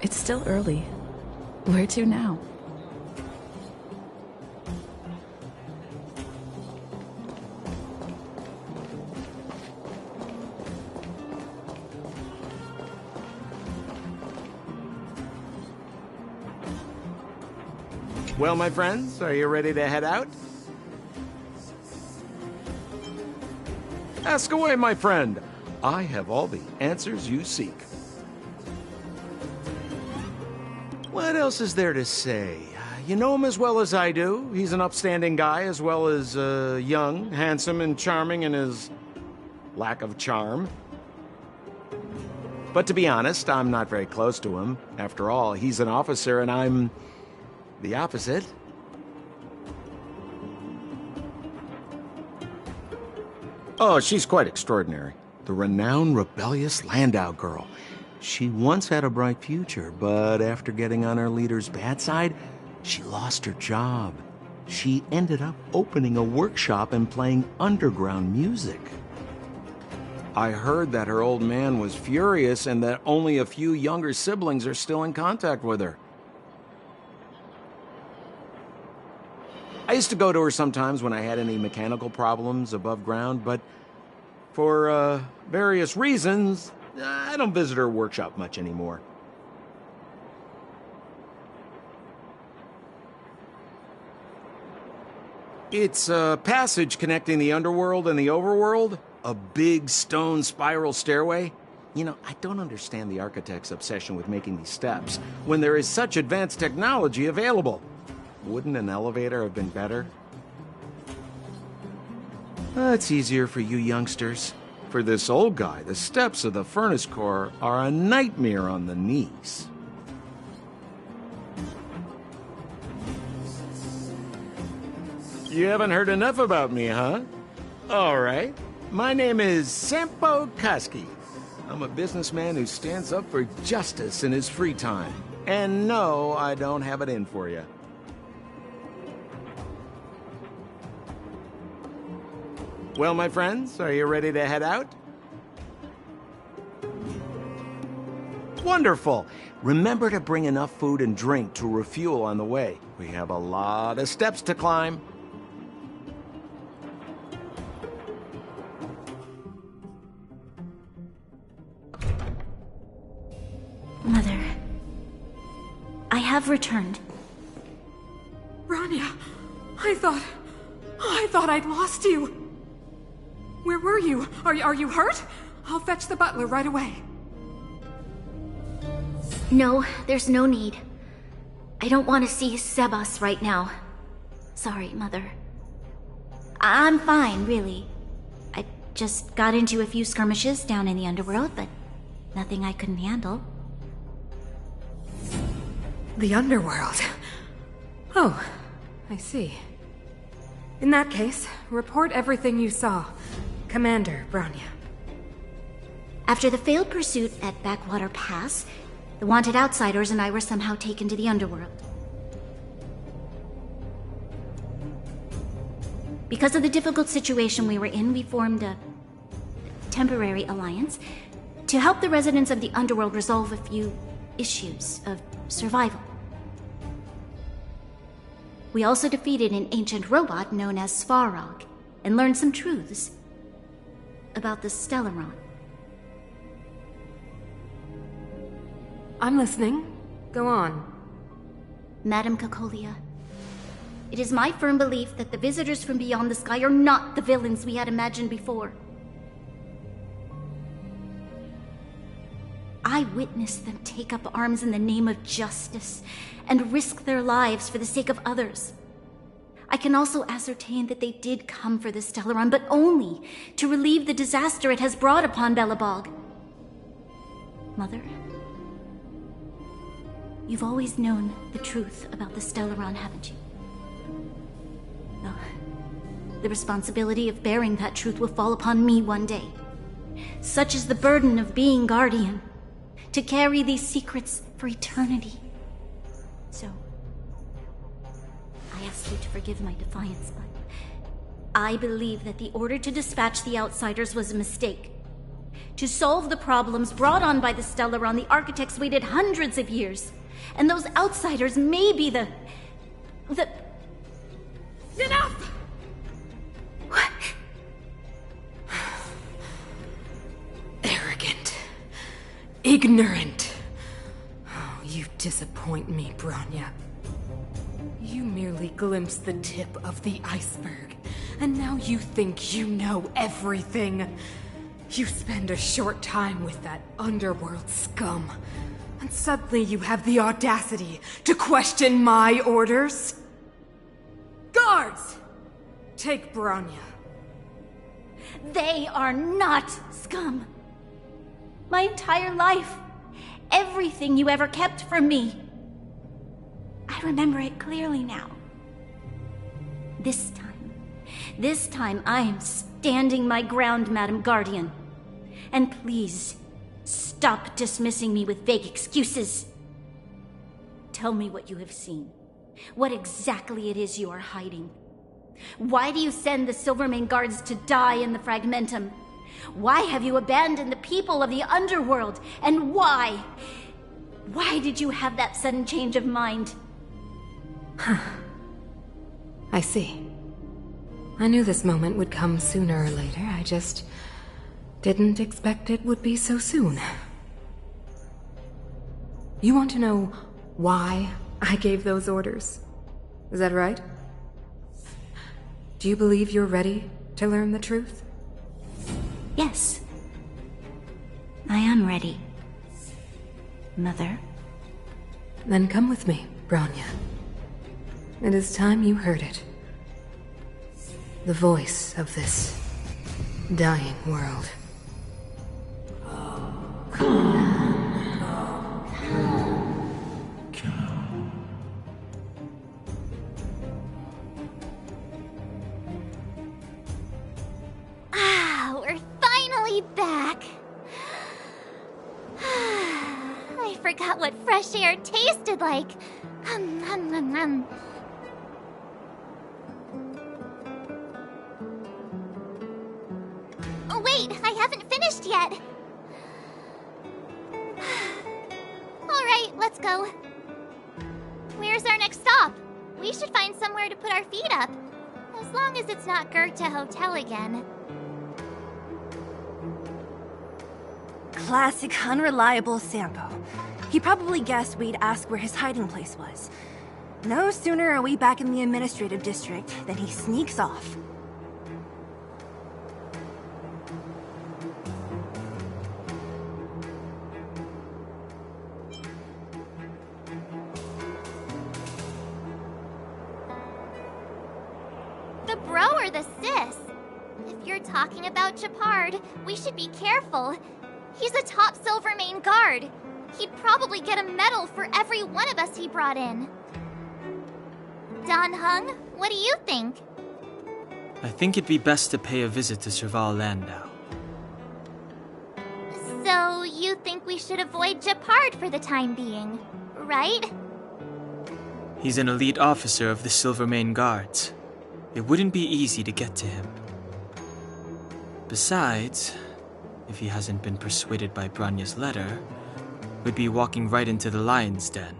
It's still early. Where to now? Well, my friends, are you ready to head out? Ask away, my friend. I have all the answers you seek. What else is there to say? You know him as well as I do. He's an upstanding guy, as well as young, handsome, and charming in his lack of charm. But to be honest, I'm not very close to him. After all, he's an officer and I'm the opposite. Oh, she's quite extraordinary. The renowned rebellious Landau girl. She once had a bright future, but after getting on her leader's bad side, she lost her job. She ended up opening a workshop and playing underground music. I heard that her old man was furious and that only a few younger siblings are still in contact with her. I used to go to her sometimes when I had any mechanical problems above ground, but for various reasons, I don't visit her workshop much anymore. It's a passage connecting the underworld and the overworld, a big stone spiral stairway. You know, I don't understand the architect's obsession with making these steps when there is such advanced technology available. Wouldn't an elevator have been better? It's easier for you youngsters. For this old guy, the steps of the furnace core are a nightmare on the knees. You haven't heard enough about me, huh? All right. My name is Sampo Koski. I'm a businessman who stands up for justice in his free time. And no, I don't have it in for you. Well, my friends, are you ready to head out? Wonderful! Remember to bring enough food and drink to refuel on the way. We have a lot of steps to climb. Mother, I have returned. Bronya, I thought I'd lost you. Where were you? Are you hurt? I'll fetch the butler right away. No, there's no need. I don't want to see Sebas right now. Sorry, Mother. I'm fine, really. I just got into a few skirmishes down in the underworld, but nothing I couldn't handle. The underworld? Oh, I see. In that case, report everything you saw. Commander Bronya. After the failed pursuit at Backwater Pass, the wanted outsiders and I were somehow taken to the underworld. Because of the difficult situation we were in, we formed a temporary alliance to help the residents of the underworld resolve a few issues of survival. We also defeated an ancient robot known as Svarog and learned some truths about the Stellaron. I'm listening. Go on. Madam Cocolia, it is my firm belief that the visitors from beyond the sky are not the villains we had imagined before. I witnessed them take up arms in the name of justice and risk their lives for the sake of others. I can also ascertain that they did come for the Stellaron, but only to relieve the disaster it has brought upon Belobog. Mother, you've always known the truth about the Stellaron, haven't you? Well, the responsibility of bearing that truth will fall upon me one day. Such is the burden of being Guardian, to carry these secrets for eternity. So, I ask you to forgive my defiance, but I believe that the order to dispatch the outsiders was a mistake. To solve the problems brought on by the Stellaron, the architects waited hundreds of years. And those outsiders may be the... Enough! What? Arrogant. Ignorant. Oh, you disappoint me, Bronya. You merely glimpsed the tip of the iceberg, and now you think you know everything. You spend a short time with that underworld scum, and suddenly you have the audacity to question my orders? Guards! Take Bronya. They are not scum. My entire life, everything you ever kept from me. I remember it clearly now. This time I am standing my ground, Madam Guardian. And please, stop dismissing me with vague excuses. Tell me what you have seen. What exactly it is you are hiding. Why do you send the Silvermane guards to die in the Fragmentum? Why have you abandoned the people of the underworld? And why? Why did you have that sudden change of mind? I see. I knew this moment would come sooner or later. I just didn't expect it would be so soon. You want to know why I gave those orders? Is that right? Do you believe you're ready to learn the truth? Yes. I am ready. Mother. Then come with me, Bronya. It is time you heard it. The voice of this dying world. We're finally back. I forgot what fresh air tasted like. Oh, wait, I haven't finished yet. Alright, let's go. Where's our next stop? We should find somewhere to put our feet up. As long as it's not Goethe Hotel again. Classic unreliable Sampo. He probably guessed we'd ask where his hiding place was. No sooner are we back in the administrative district than he sneaks off. The bro or the sis? If you're talking about Japard, we should be careful. He's a top Silvermane guard. He'd probably get a medal for every one of us he brought in. Dan Heng, what do you think? I think it'd be best to pay a visit to Serval Landau. So, you think we should avoid Japard for the time being, right? He's an elite officer of the Silvermane Guards. It wouldn't be easy to get to him. Besides, if he hasn't been persuaded by Branya's letter, we'd be walking right into the lion's den.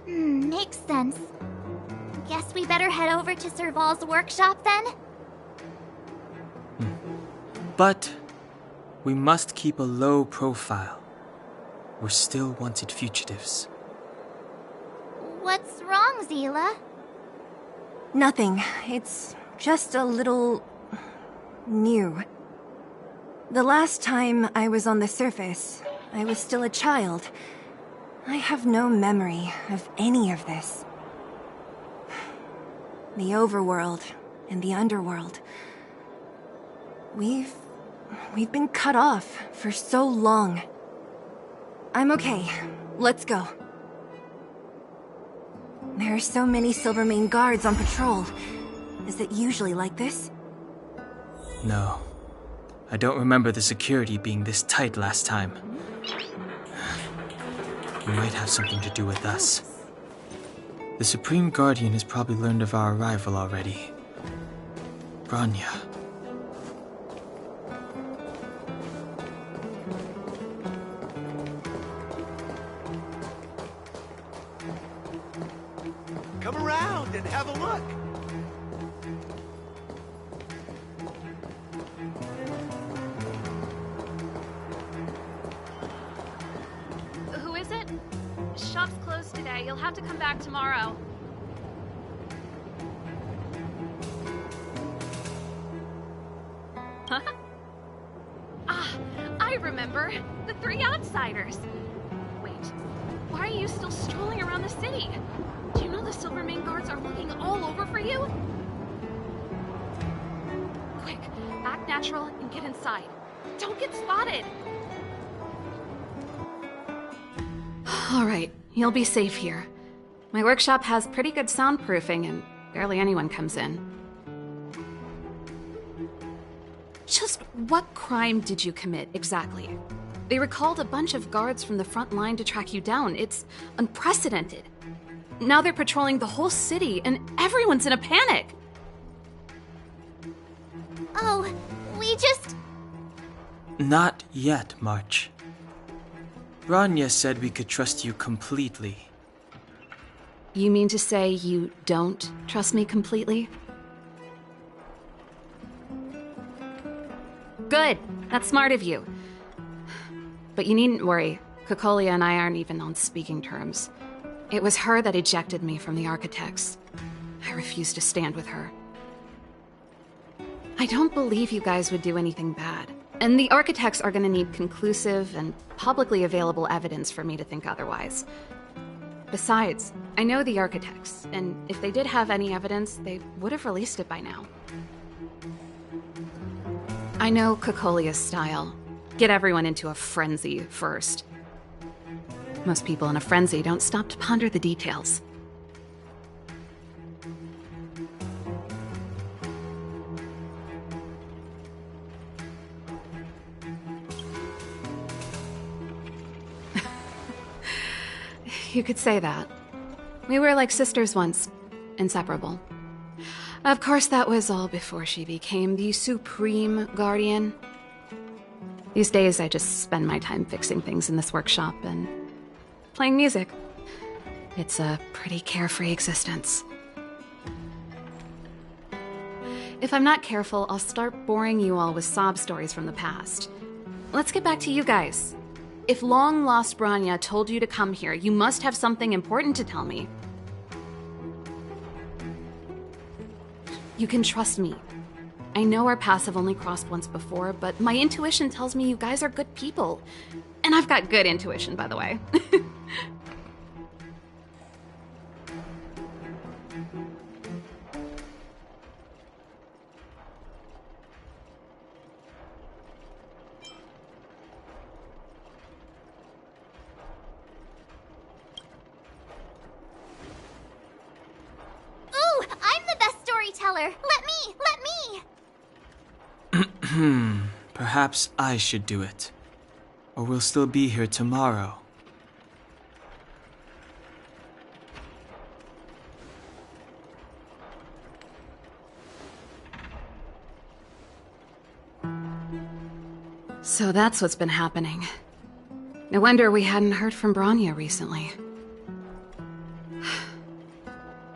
Makes sense. Guess we better head over to Serval's workshop then? But we must keep a low profile. We're still wanted fugitives. What's wrong, Zila? Nothing. It's just a little... new. The last time I was on the surface, I was still a child. I have no memory of any of this. The overworld and the underworld. We've been cut off for so long. I'm okay. Let's go. There are so many Silvermane guards on patrol. Is it usually like this? No. I don't remember the security being this tight last time. It might have something to do with us. The Supreme Guardian has probably learned of our arrival already. Bronya. Come around and have a look. Who is it? Shop's closed today. You'll have to come back tomorrow. Huh? Ah, I remember. The three outsiders. Wait, why are you still strolling around the city? Do you know the Silvermane guards are looking all over for you? Quick, act natural and get inside. Don't get spotted! Alright, you'll be safe here. My workshop has pretty good soundproofing and barely anyone comes in. Just what crime did you commit, exactly? They recalled a bunch of guards from the front line to track you down. It's unprecedented. Now they're patrolling the whole city, and everyone's in a panic! Oh, we just... Not yet, March. Bronya said we could trust you completely. You mean to say you don't trust me completely? Good! That's smart of you. But you needn't worry. Kokolia and I aren't even on speaking terms. It was her that ejected me from the Architects. I refuse to stand with her. I don't believe you guys would do anything bad. And the Architects are gonna need conclusive and publicly available evidence for me to think otherwise. Besides, I know the Architects, and if they did have any evidence, they would have released it by now. I know Kokolia's style. Get everyone into a frenzy first. Most people in a frenzy don't stop to ponder the details. You could say that. We were like sisters once, inseparable. Of course, that was all before she became the Supreme Guardian. These days, I just spend my time fixing things in this workshop and playing music. It's a pretty carefree existence. If I'm not careful, I'll start boring you all with sob stories from the past. Let's get back to you guys. If long-lost Bronya told you to come here, you must have something important to tell me. You can trust me. I know our paths have only crossed once before, but my intuition tells me you guys are good people. And I've got good intuition, by the way. Ooh, I'm the best storyteller! Let me! Perhaps I should do it. Or we'll still be here tomorrow. So that's what's been happening. No wonder we hadn't heard from Bronya recently.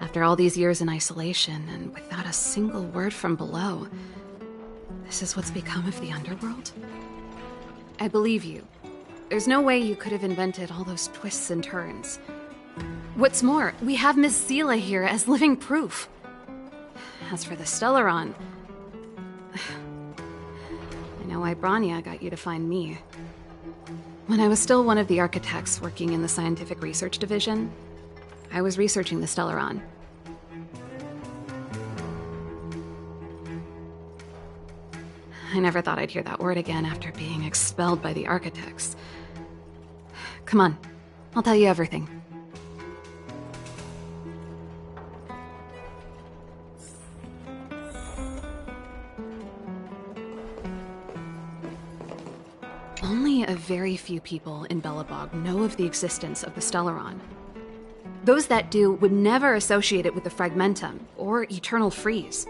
After all these years in isolation, and without a single word from below, this is what's become of the underworld? I believe you. There's no way you could have invented all those twists and turns. What's more, we have Miss Seela here as living proof. As for the Stellaron, I know why Bronya got you to find me. When I was still one of the architects working in the scientific research division, I was researching the Stellaron. I never thought I'd hear that word again after being expelled by the architects. Come on, I'll tell you everything. Only a very few people in Belobog know of the existence of the Stellaron. Those that do would never associate it with the Fragmentum or Eternal Freeze.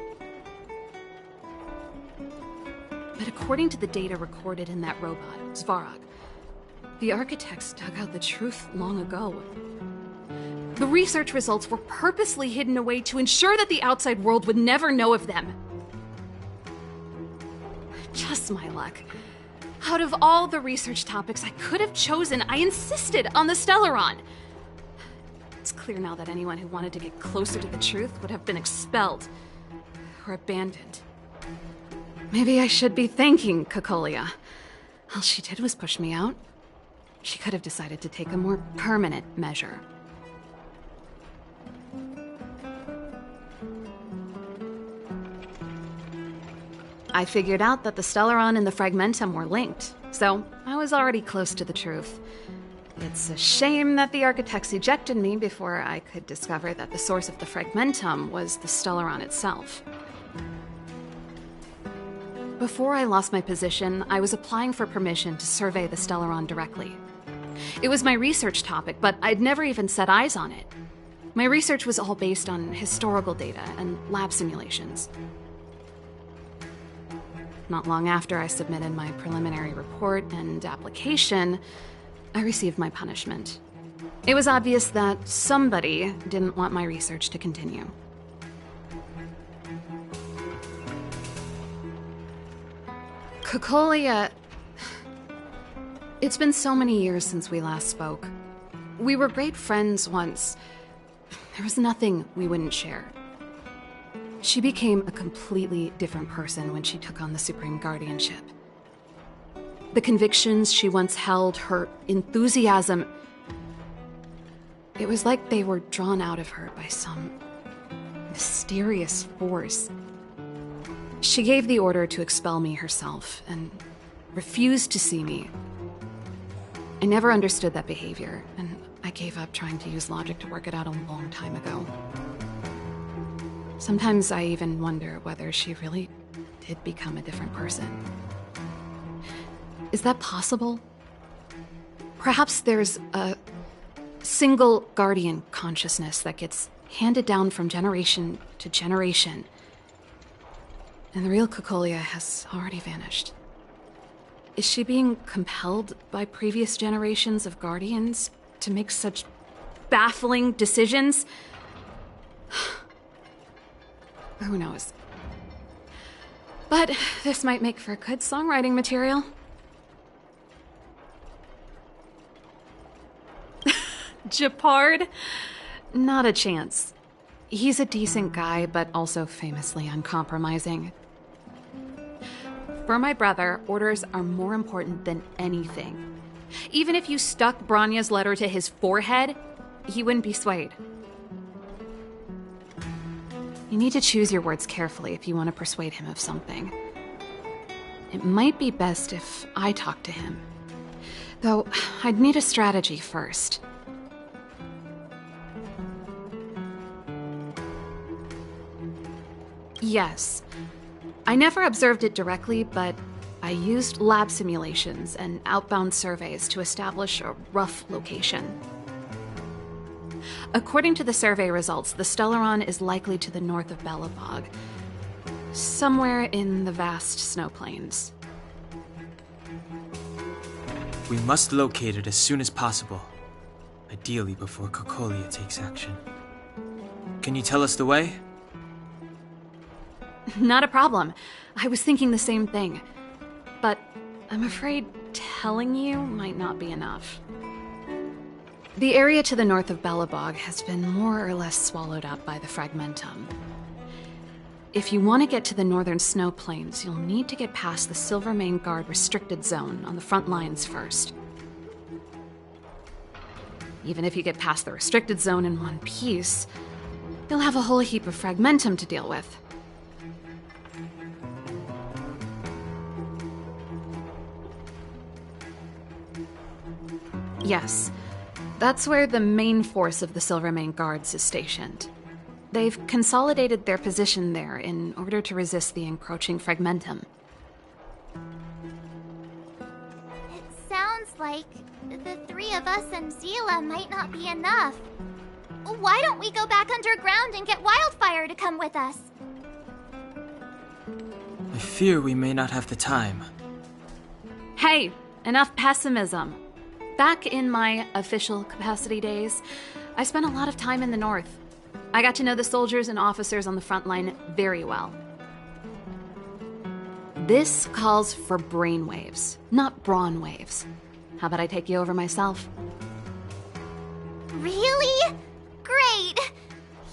But according to the data recorded in that robot, Svarog, the architects dug out the truth long ago. The research results were purposely hidden away to ensure that the outside world would never know of them. Just my luck. Out of all the research topics I could have chosen, I insisted on the Stellaron. It's clear now that anyone who wanted to get closer to the truth would have been expelled or abandoned. Maybe I should be thanking Cocolia. All she did was push me out. She could have decided to take a more permanent measure. I figured out that the Stellaron and the Fragmentum were linked, so I was already close to the truth. It's a shame that the architects ejected me before I could discover that the source of the Fragmentum was the Stellaron itself. Before I lost my position, I was applying for permission to survey the Stellaron directly. It was my research topic, but I'd never even set eyes on it. My research was all based on historical data and lab simulations. Not long after I submitted my preliminary report and application, I received my punishment. It was obvious that somebody didn't want my research to continue. Cocolia... It's been so many years since we last spoke. We were great friends once. There was nothing we wouldn't share. She became a completely different person when she took on the Supreme Guardianship. The convictions she once held, her enthusiasm, it was like they were drawn out of her by some mysterious force. She gave the order to expel me herself and refused to see me. I never understood that behavior, and I gave up trying to use logic to work it out a long time ago. Sometimes I even wonder whether she really did become a different person. Is that possible? Perhaps there's a single guardian consciousness that gets handed down from generation to generation, and the real Cocolia has already vanished. Is she being compelled by previous generations of guardians to make such baffling decisions? Who knows? But this might make for good songwriting material. Japard? Not a chance. He's a decent guy, but also famously uncompromising. For my brother, orders are more important than anything. Even if you stuck Branya's letter to his forehead, he wouldn't be swayed. You need to choose your words carefully if you want to persuade him of something. It might be best if I talk to him. Though, I'd need a strategy first. Yes. I never observed it directly, but I used lab simulations and outbound surveys to establish a rough location. According to the survey results, the Stellaron is likely to the north of Belobog, somewhere in the vast snow plains. We must locate it as soon as possible, ideally before Cocolia takes action. Can you tell us the way? Not a problem. I was thinking the same thing. But I'm afraid telling you might not be enough. The area to the north of Belobog has been more or less swallowed up by the Fragmentum. If you want to get to the northern snow plains, you'll need to get past the Silvermane Guard restricted zone on the front lines first. Even if you get past the restricted zone in one piece, you'll have a whole heap of Fragmentum to deal with. Yes. That's where the main force of the Silvermane Guards is stationed. They've consolidated their position there in order to resist the encroaching Fragmentum. It sounds like the three of us and Zila might not be enough. Why don't we go back underground and get Wildfire to come with us? I fear we may not have the time. Hey, enough pessimism. Back in my official capacity days, I spent a lot of time in the north. I got to know the soldiers and officers on the front line very well. This calls for brainwaves, not brawn waves. How about I take you over myself? Really? Great!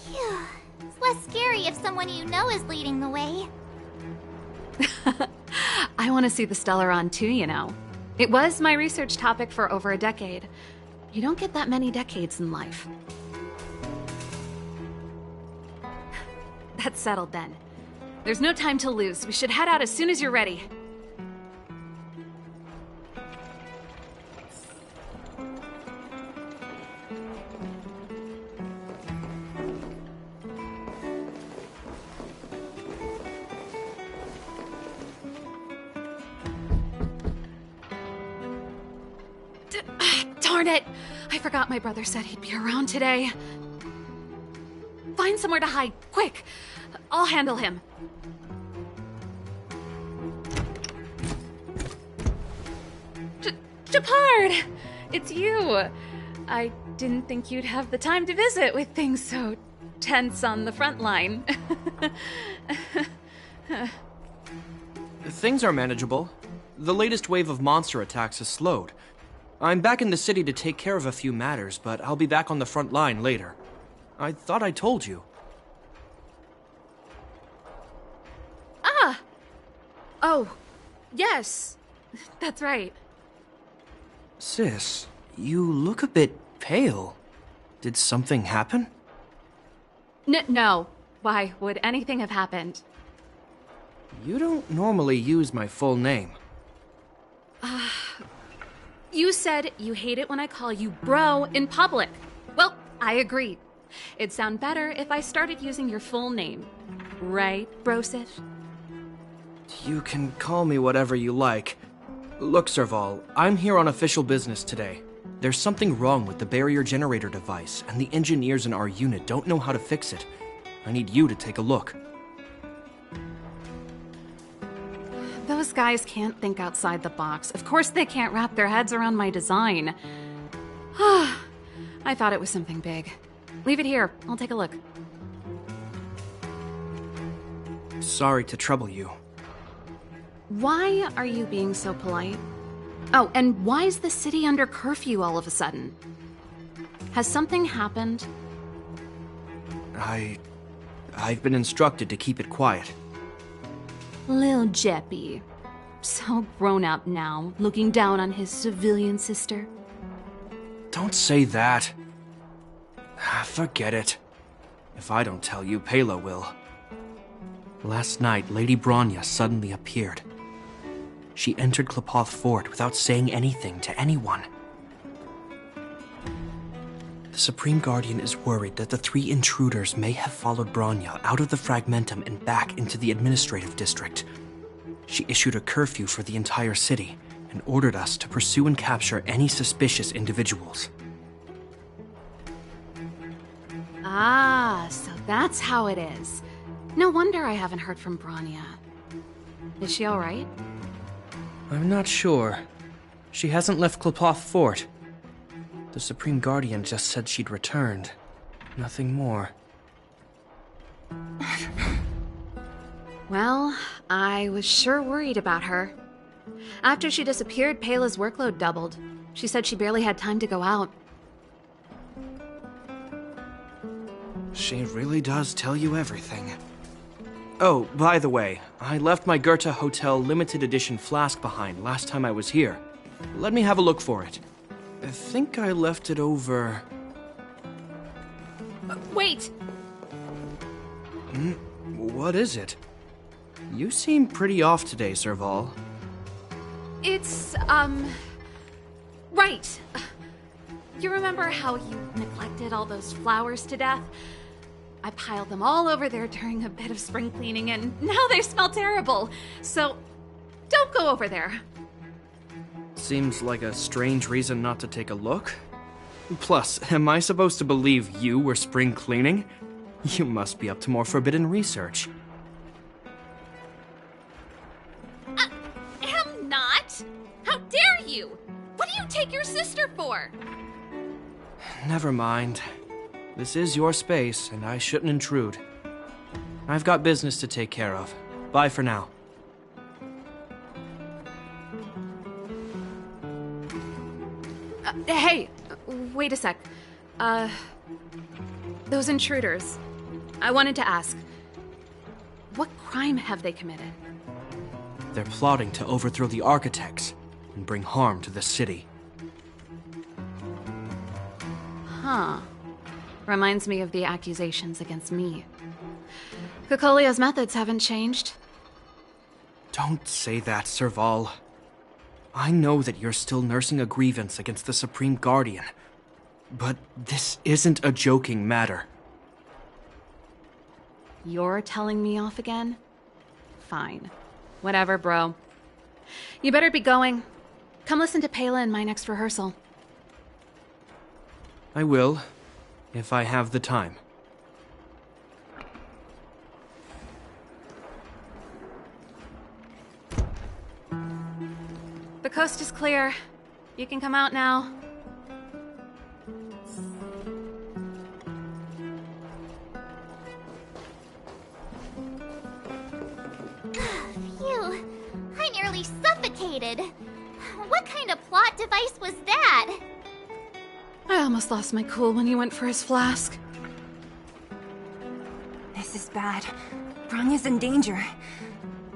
Phew. It's less scary if someone you know is leading the way. I want to see the Stellaron too, you know. It was my research topic for over a decade. You don't get that many decades in life. That's settled then. There's no time to lose. We should head out as soon as you're ready. Darn it! I forgot my brother said he'd be around today. Find somewhere to hide, quick! I'll handle him. Shepard! It's you! I didn't think you'd have the time to visit with things so tense on the front line. Things are manageable. The latest wave of monster attacks has slowed. I'm back in the city to take care of a few matters, but I'll be back on the front line later. I thought I told you. Ah! Oh, yes. That's right. Sis, you look a bit pale. Did something happen? No. Why would anything have happened? You don't normally use my full name. You said you hate it when I call you bro in public. Well, I agree. It'd sound better if I started using your full name. Right, Brosif? You can call me whatever you like. Look, Serval, I'm here on official business today. There's something wrong with the barrier generator device, and the engineers in our unit don't know how to fix it. I need you to take a look. Those guys can't think outside the box. Of course they can't wrap their heads around my design. I thought it was something big. Leave it here. I'll take a look. Sorry to trouble you. Why are you being so polite? Oh, and why is the city under curfew all of a sudden? Has something happened? I've been instructed to keep it quiet. Lil Jeppy. So grown up now, looking down on his civilian sister. Don't say that. Forget it. If I don't tell you, Pela will. Last night, Lady Bronya suddenly appeared. She entered Klepoth Fort without saying anything to anyone. The Supreme Guardian is worried that the 3 intruders may have followed Bronya out of the Fragmentum and back into the administrative district. She issued a curfew for the entire city and ordered us to pursue and capture any suspicious individuals. Ah, so that's how it is. No wonder I haven't heard from Bronya. Is she all right? I'm not sure. She hasn't left Klepoth Fort. The Supreme Guardian just said she'd returned. Nothing more. Well, I was sure worried about her. After she disappeared, Pela's workload doubled. She said she barely had time to go out. She really does tell you everything. Oh, by the way, I left my Goethe Hotel limited edition flask behind last time I was here. Let me have a look for it. I think I left it over... Wait! What is it? You seem pretty off today, Serval. It's, right. You remember how you neglected all those flowers to death? I piled them all over there during a bit of spring cleaning, and now they smell terrible. So, don't go over there. Seems like a strange reason not to take a look. Plus, am I supposed to believe you were spring cleaning? You must be up to more forbidden research. Am not? How dare you? What do you take your sister for? Never mind. This is your space, and I shouldn't intrude. I've got business to take care of. Bye for now. Hey, wait a sec. Those intruders. I wanted to ask, what crime have they committed? They're plotting to overthrow the architects and bring harm to the city. Huh. Reminds me of the accusations against me. Cocolia's methods haven't changed. Don't say that, Serval. I know that you're still nursing a grievance against the Supreme Guardian, but this isn't a joking matter. You're telling me off again? Fine. Whatever, bro. You better be going. Come listen to Pela in my next rehearsal. I will, if I have the time. The coast is clear. You can come out now. Phew. I nearly suffocated. What kind of plot device was that? I almost lost my cool when he went for his flask. This is bad. Bronya's in danger.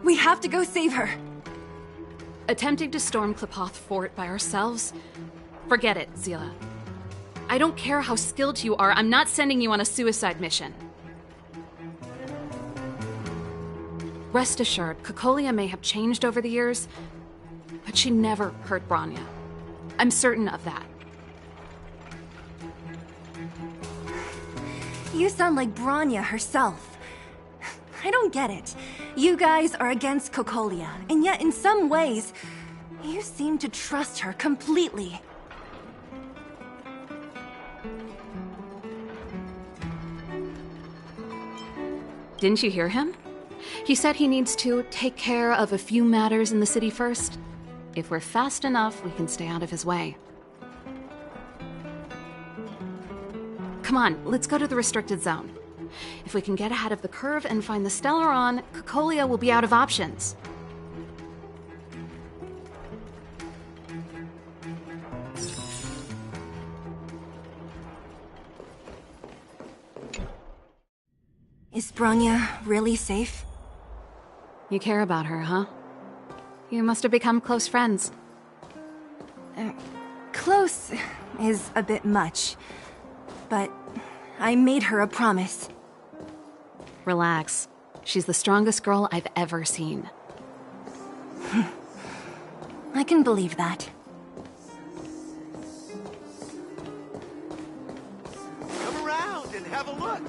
We have to go save her. Attempting to storm Klipoth Fort by ourselves? Forget it, Zila. I don't care how skilled you are, I'm not sending you on a suicide mission. Rest assured, Cocolia may have changed over the years, but she never hurt Bronya. I'm certain of that. You sound like Bronya herself. I don't get it. You guys are against Cocolia, and yet in some ways, you seem to trust her completely. Didn't you hear him? He said he needs to take care of a few matters in the city first. If we're fast enough, we can stay out of his way. Come on, let's go to the restricted zone. If we can get ahead of the curve and find the Stellaron, Cocolia will be out of options. Is Bronya really safe? You care about her, huh? You must have become close friends. Close is a bit much, but I made her a promise. Relax. She's the strongest girl I've ever seen. I can believe that. Come around and have a look.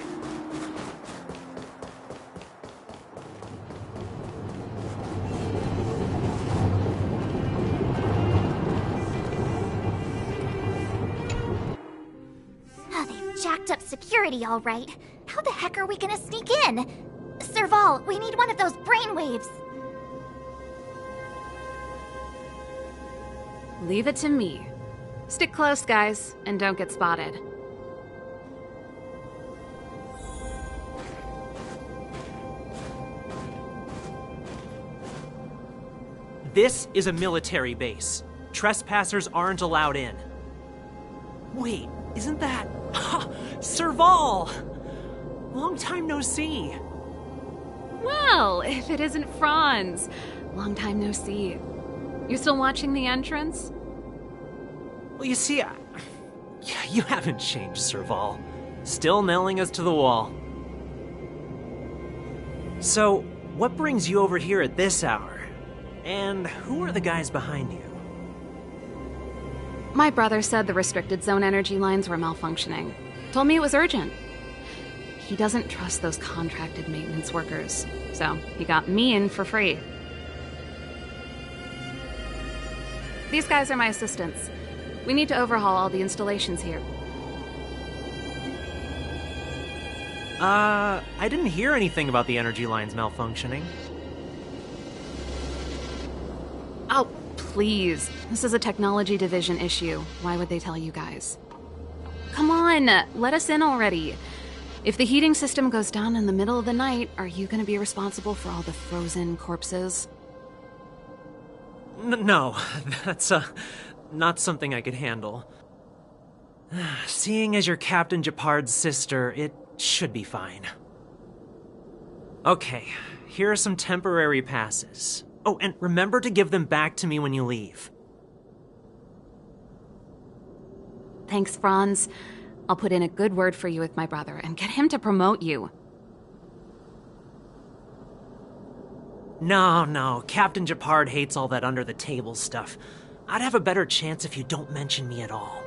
Oh, they've jacked up security all right. How the heck are we gonna sneak in? Serval, we need one of those brainwaves. Leave it to me. Stick close, guys, and don't get spotted. This is a military base. Trespassers aren't allowed in. Wait, isn't that... Serval! Long time no see. Well, if it isn't Franz. Long time no see. You still watching the entrance? Well, you see, you haven't changed, Serval. Still nailing us to the wall. So, what brings you over here at this hour? And who are the guys behind you? My brother said the restricted zone energy lines were malfunctioning. Told me it was urgent. He doesn't trust those contracted maintenance workers, so he got me in for free. These guys are my assistants. We need to overhaul all the installations here. I didn't hear anything about the energy lines malfunctioning. Oh, please. This is a technology division issue. Why would they tell you guys? Come on, let us in already. If the heating system goes down in the middle of the night, are you gonna be responsible for all the frozen corpses? No, that's not something I could handle. Seeing as you're Captain Japard's sister, it should be fine. Okay, here are some temporary passes. Oh, and remember to give them back to me when you leave. Thanks, Franz. I'll put in a good word for you with my brother and get him to promote you. No, Captain Japard hates all that under-the-table stuff. I'd have a better chance if you don't mention me at all.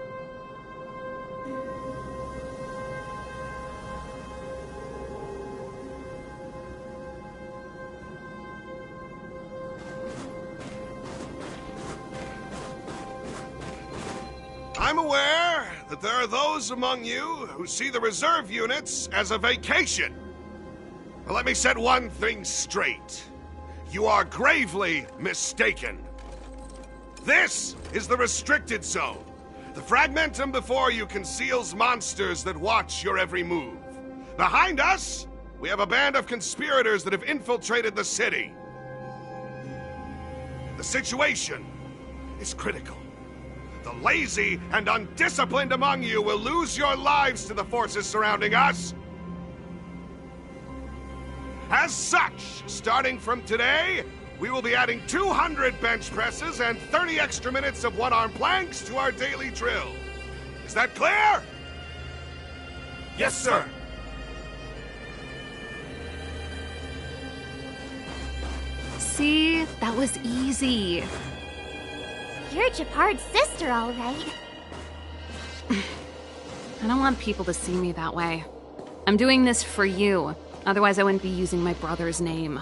I'm aware that there are those among you who see the reserve units as a vacation. But let me set one thing straight. You are gravely mistaken. This is the restricted zone. The fragmentum before you conceals monsters that watch your every move. Behind us, we have a band of conspirators that have infiltrated the city. The situation is critical. The lazy and undisciplined among you will lose your lives to the forces surrounding us. As such, starting from today, we will be adding 200 bench presses and 30 extra minutes of one-arm planks to our daily drill. Is that clear? Yes, sir. See? That was easy. You're Japard's sister, all right. I don't want people to see me that way. I'm doing this for you. Otherwise, I wouldn't be using my brother's name.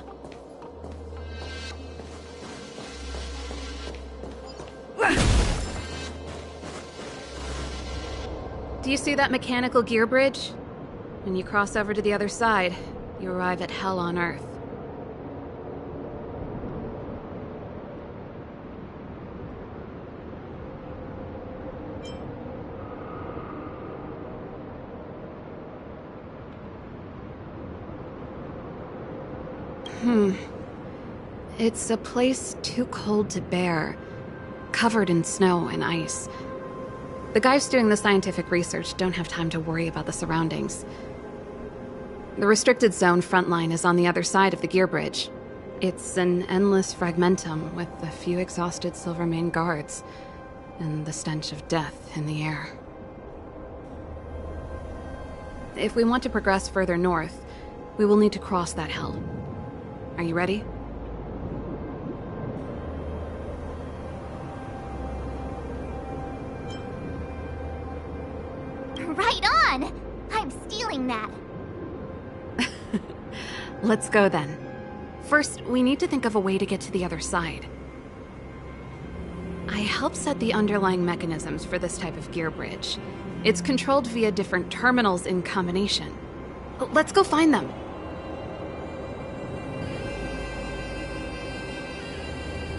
Do you see that mechanical gear bridge? When you cross over to the other side, you arrive at Hell on Earth. It's a place too cold to bear, covered in snow and ice. The guys doing the scientific research don't have time to worry about the surroundings. The restricted zone front line is on the other side of the gear bridge. It's an endless fragmentum with a few exhausted Silvermane guards, and the stench of death in the air. If we want to progress further north, we will need to cross that hell. Are you ready? Right on! I'm stealing that. Let's go then. First, we need to think of a way to get to the other side. I helped set the underlying mechanisms for this type of gear bridge. It's controlled via different terminals in combination. Let's go find them.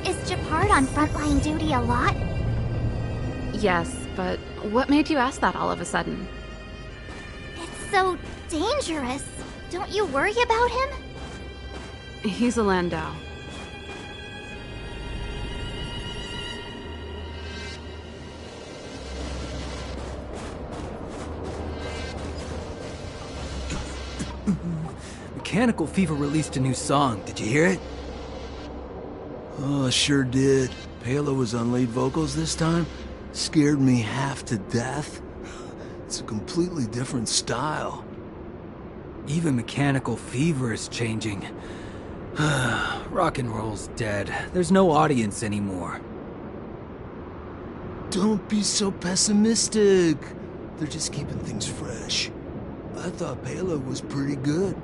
Is Japard on frontline duty a lot? Yes, but what made you ask that all of a sudden? It's so dangerous. Don't you worry about him? He's a Landau. Mechanical Fever released a new song. Did you hear it? Oh, sure did. Palo was on lead vocals this time. Scared me half to death. It's a completely different style. Even Mechanical Fever is changing. Rock and roll's dead. There's no audience anymore. Don't be so pessimistic. They're just keeping things fresh. I thought Palo was pretty good.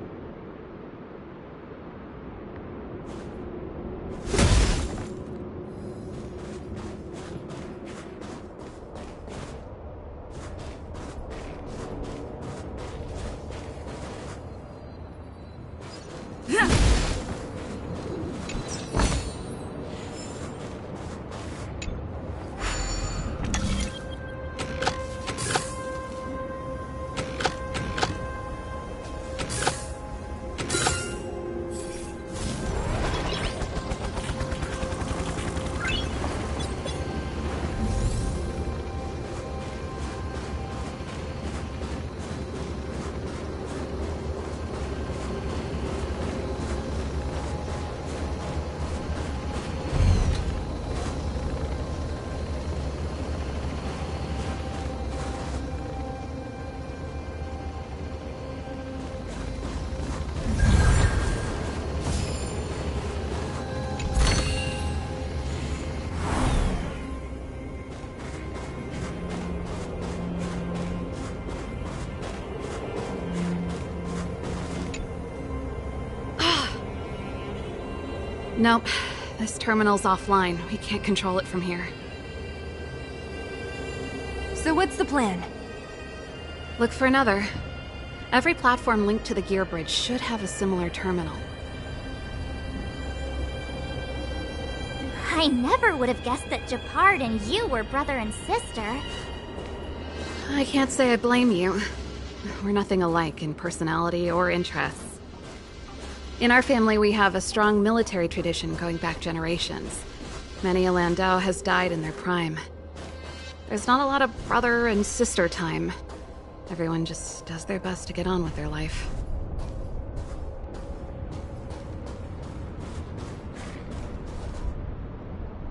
Nope. This terminal's offline. We can't control it from here. So what's the plan? Look for another. Every platform linked to the gear bridge should have a similar terminal. I never would have guessed that Japard and you were brother and sister. I can't say I blame you. We're nothing alike in personality or interests. In our family, we have a strong military tradition going back generations. Many a Landau has died in their prime. There's not a lot of brother and sister time. Everyone just does their best to get on with their life.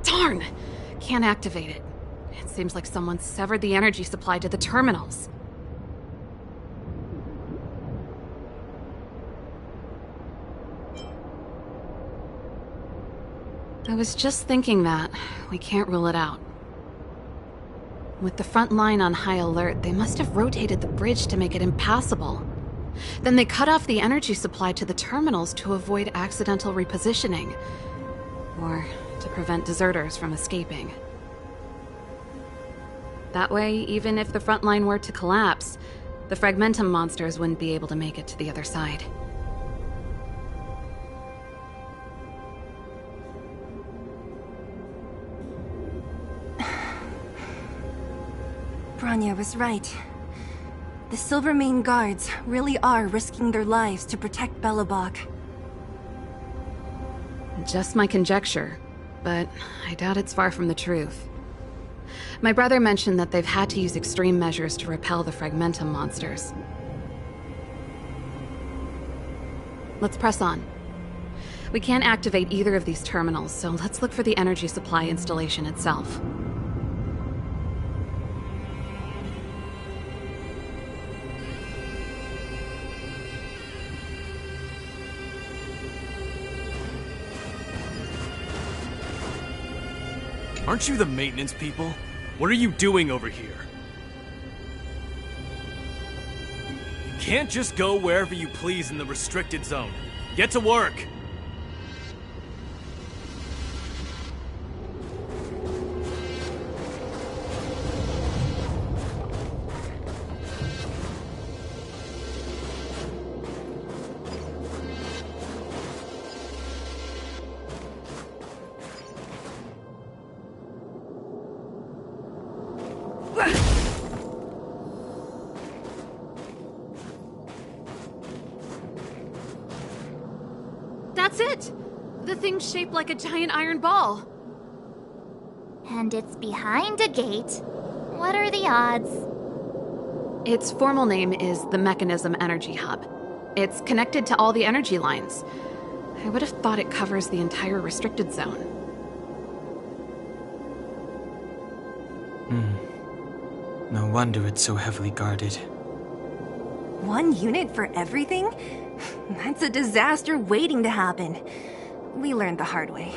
Darn! Can't activate it. It seems like someone severed the energy supply to the terminals. I was just thinking that. We can't rule it out. With the front line on high alert, they must have rotated the bridge to make it impassable. Then they cut off the energy supply to the terminals to avoid accidental repositioning. Or to prevent deserters from escaping. That way, even if the front line were to collapse, the Fragmentum monsters wouldn't be able to make it to the other side. Bronya was right. The Silvermane guards really are risking their lives to protect Belobog. Just my conjecture, but I doubt it's far from the truth. My brother mentioned that they've had to use extreme measures to repel the Fragmentum monsters. Let's press on. We can't activate either of these terminals, so let's look for the energy supply installation itself. Aren't you the maintenance people? What are you doing over here? You can't just go wherever you please in the restricted zone. Get to work! That's it! The thing's shaped like a giant iron ball. And it's behind a gate. What are the odds? Its formal name is the Mechanism Energy Hub. It's connected to all the energy lines. I would have thought it covers the entire restricted zone. No wonder it's so heavily guarded. One unit for everything? That's a disaster waiting to happen. We learned the hard way.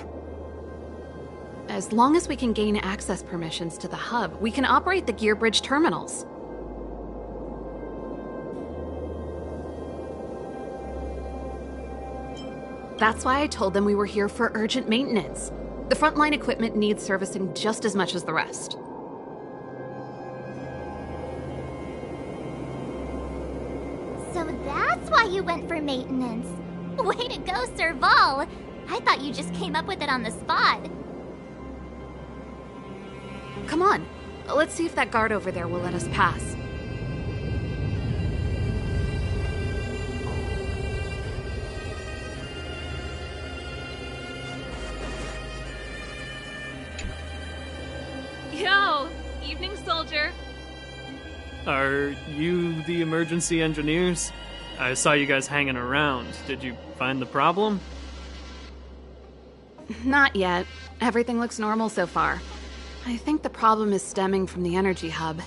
As long as we can gain access permissions to the hub, we can operate the gear bridge terminals. That's why I told them we were here for urgent maintenance. The frontline equipment needs servicing just as much as the rest. So that's why you went for maintenance. Way to go, Serval! I thought you just came up with it on the spot. Come on, let's see if that guard over there will let us pass. Yo! Evening, soldier. Are you the emergency engineers? I saw you guys hanging around. Did you find the problem? Not yet. Everything looks normal so far. I think the problem is stemming from the energy hub.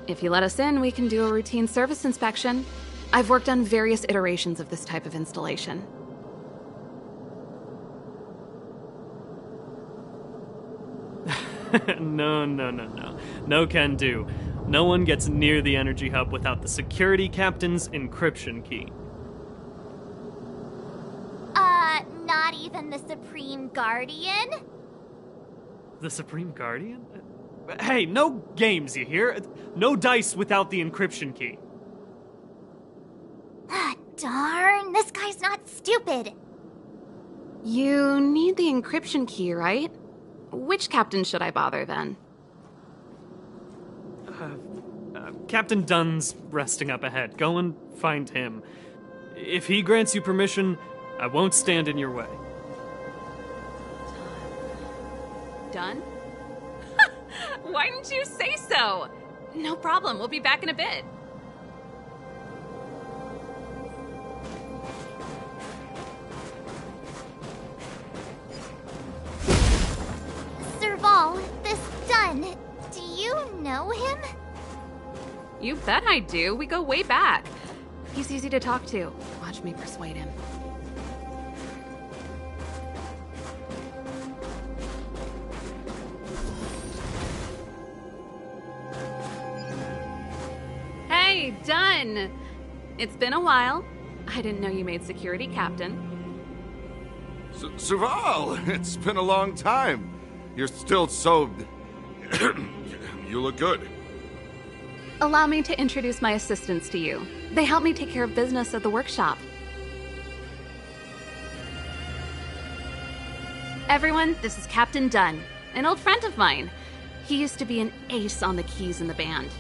If you let us in, we can do a routine service inspection. I've worked on various iterations of this type of installation. No. No can do. No one gets near the energy hub without the security captain's encryption key. even the Supreme Guardian? The Supreme Guardian? Hey, no games, you hear? No dice without the encryption key. Ah, darn, this guy's not stupid. You need the encryption key, right? Which captain should I bother then? Captain Dunn's resting up ahead. Go and find him. If he grants you permission, I won't stand in your way. Done? Why didn't you say so? No problem, we'll be back in a bit. Serval, this Dunn, do you know him? You bet I do. We go way back. He's easy to talk to. Watch me persuade him. Hey, Dunn! It's been a while. I didn't know you made security captain. Serval, it's been a long time. You're still so... You look good. Allow me to introduce my assistants to you. They help me take care of business at the workshop. Everyone, this is Captain Dunn, an old friend of mine. He used to be an ace on the keys in the band.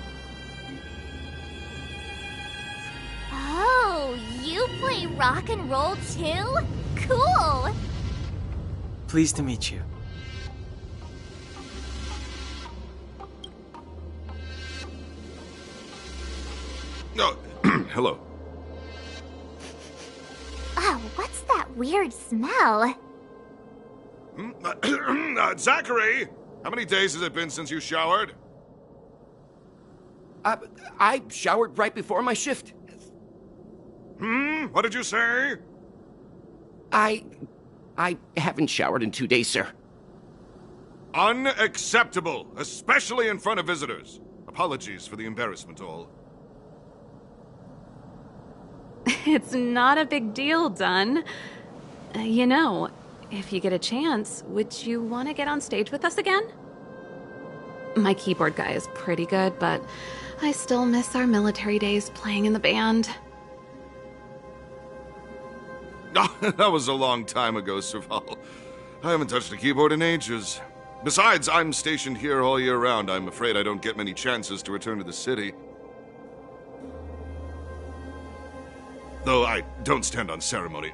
Oh, you play rock and roll too? Cool! Pleased to meet you. Oh, hello. Oh, what's that weird smell? Zachary! How many days has it been since you showered? I showered right before my shift. What did you say? I haven't showered in 2 days, sir. Unacceptable, especially in front of visitors. Apologies for the embarrassment, all. It's not a big deal, Dunn. You know, if you get a chance, would you want to get on stage with us again? My keyboard guy is pretty good, but I still miss our military days playing in the band. That was a long time ago, Serval. I haven't touched a keyboard in ages. Besides, I'm stationed here all year round. I'm afraid I don't get many chances to return to the city. Though I don't stand on ceremony.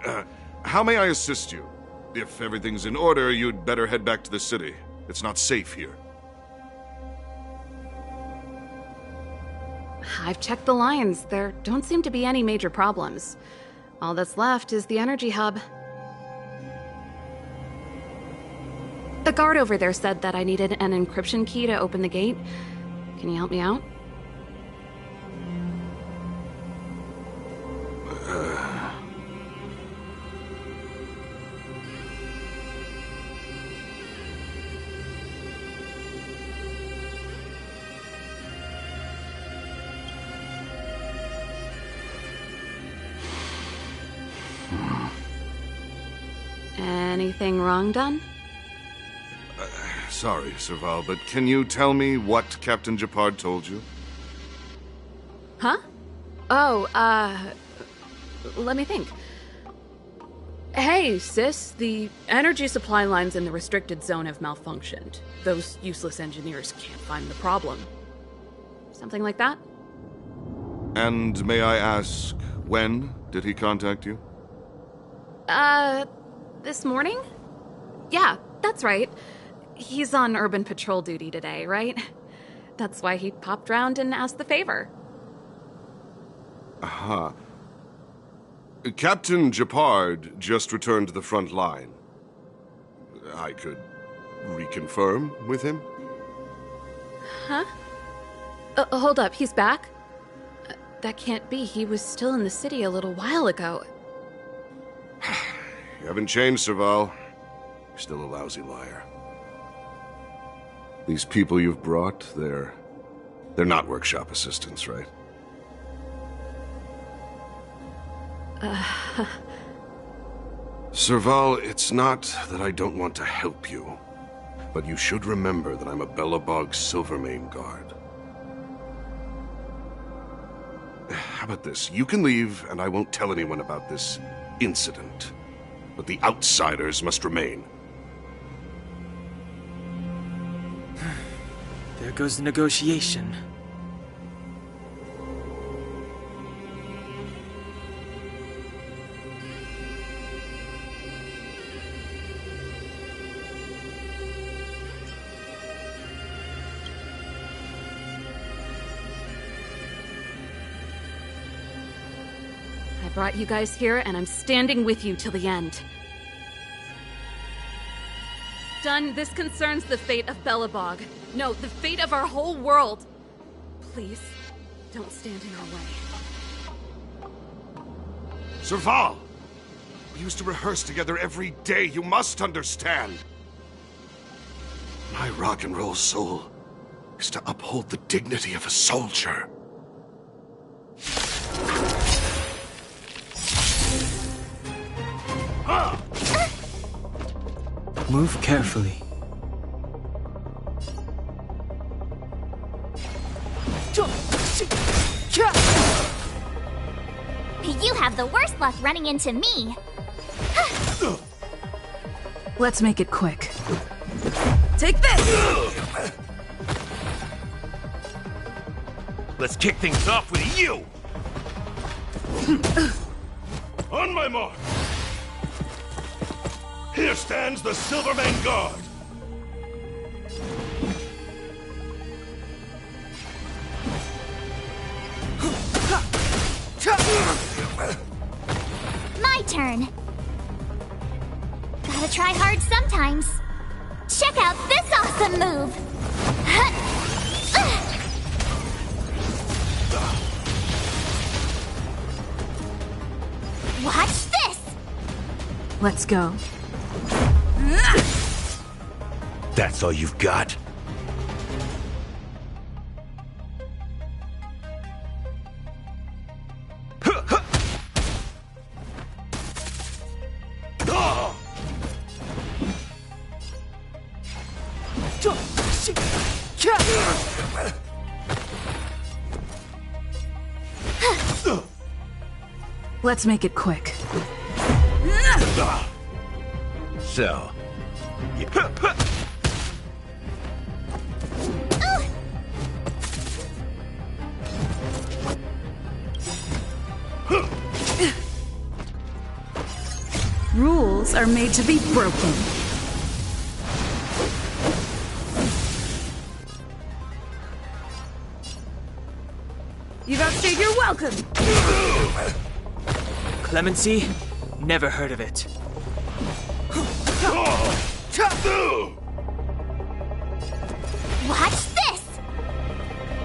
How may I assist you? If everything's in order, you'd better head back to the city. It's not safe here. I've checked the lines. There don't seem to be any major problems. All that's left is the energy hub. The guard over there said that I needed an encryption key to open the gate. Can you help me out? Anything wrong, Dunn? Sorry, Serval, but can you tell me what Captain Japard told you? Huh? Oh, let me think. Hey, sis, the energy supply lines in the restricted zone have malfunctioned. Those useless engineers can't find the problem. Something like that? And may I ask, when did he contact you? This morning? Yeah, that's right. He's on urban patrol duty today, right? That's why he popped round and asked the favor. Aha. Captain Japard just returned to the front line. I could reconfirm with him? Huh? Hold up, he's back? That can't be. He was still in the city a little while ago. You haven't changed, Serval. You're still a lousy liar. These people you've brought, they're not workshop assistants, right? Serval, it's not that I don't want to help you, but you should remember that I'm a Belobog Silvermane guard. How about this? You can leave, and I won't tell anyone about this incident. But the outsiders must remain. There goes the negotiation. I brought you guys here, and I'm standing with you till the end. Done. This concerns the fate of Belobog. No, the fate of our whole world. Please, don't stand in our way. Serval! We used to rehearse together every day, you must understand. My rock and roll soul is to uphold the dignity of a soldier. Move carefully. You have the worst luck running into me. Let's make it quick. Take this! Let's kick things off with you! On my mark! Here stands the Silvermane Guard! My turn. Gotta try hard sometimes. Check out this awesome move! Watch this! Let's go. That's all you've got? Let's make it quick. So, you... Rules are made to be broken. You've outstayed your welcome! Clemency? Never heard of it. Watch this!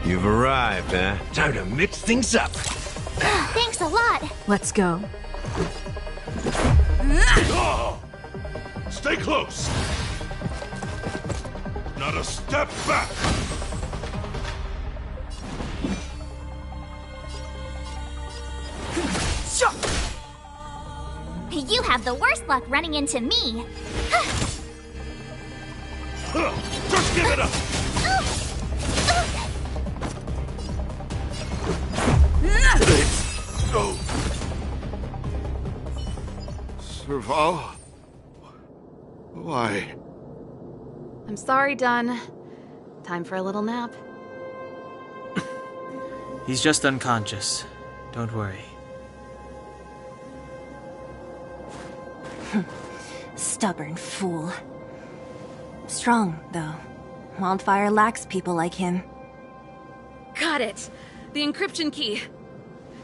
You've arrived, huh? Time to mix things up. Thanks a lot. Let's go. Stay close! Not a step back! You have the worst luck running into me. Just give it up! No. Serval? Why? I'm sorry, Dunn. Time for a little nap. He's just unconscious. Don't worry. Stubborn fool. Strong, though. Wildfire lacks people like him. Got it! The encryption key.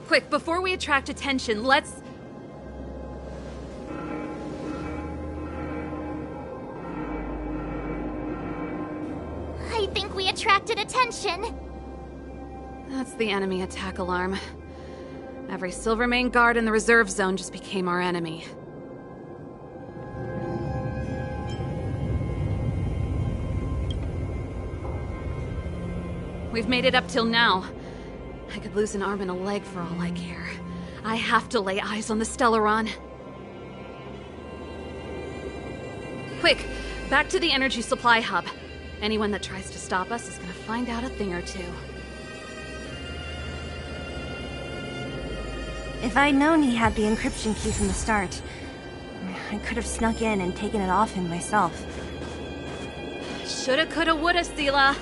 Quick, before we attract attention, let's... I think we attracted attention. That's the enemy attack alarm. Every Silvermane guard in the reserve zone just became our enemy. We've made it up till now. I could lose an arm and a leg for all I care. I have to lay eyes on the Stellaron. Quick, back to the energy supply hub. Anyone that tries to stop us is gonna find out a thing or two. If I'd known he had the encryption key from the start, I could have snuck in and taken it off him myself. Shoulda, coulda, woulda, Sela.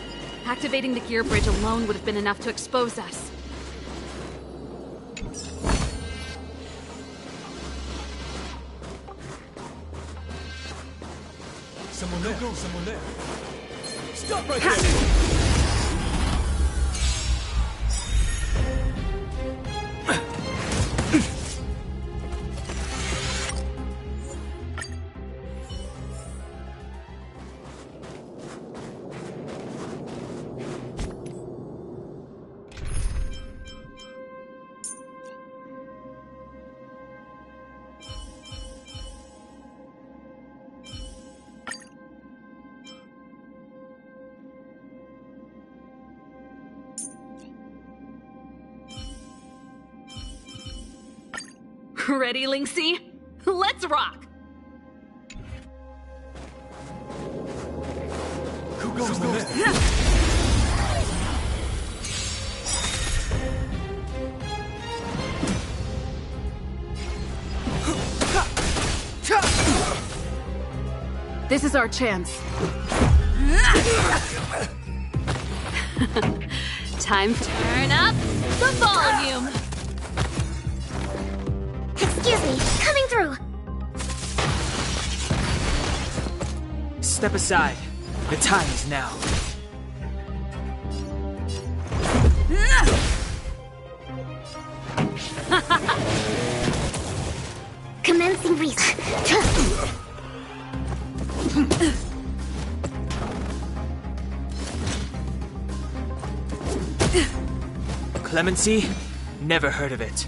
Activating the gear bridge alone would have been enough to expose us. Someone there. Go, someone there. Stop right there! Ready, Linksy? Let's rock! Who goes there? This is our chance. Time to turn up the volume! Excuse me, coming through! Step aside. The time is now. Commencing reset. Clemency? Never heard of it.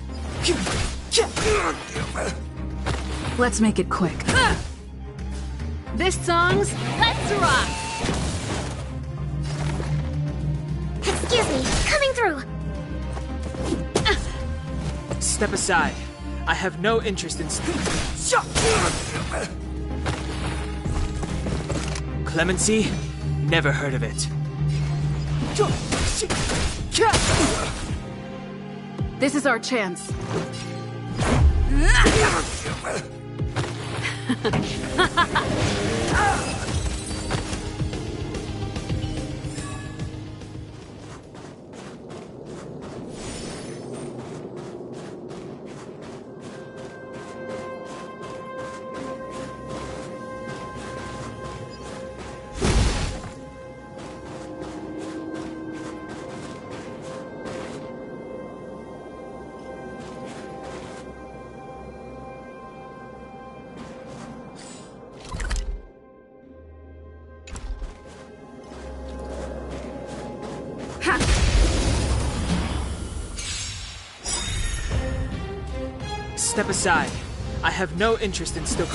Let's make it quick. This song's Let's Rock! Excuse me, coming through! Step aside. I have no interest in... Clemency? Never heard of it. This is our chance. Step aside. I have no interest in still...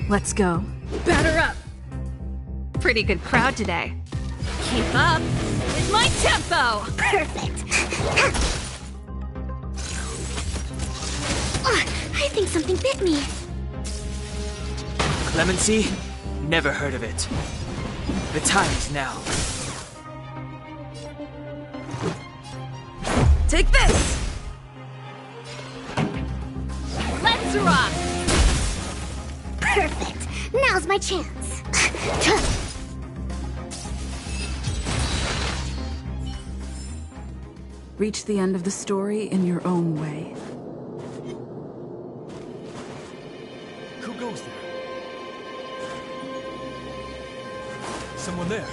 Let's go. Batter up! Pretty good crowd today. Keep up with my tempo! Perfect. Oh, I think something bit me. Clemency? Never heard of it. The time is now. Take this! Let's rock! Perfect. Now's my chance. Reach the end of the story in your own way. Who goes there? Someone there.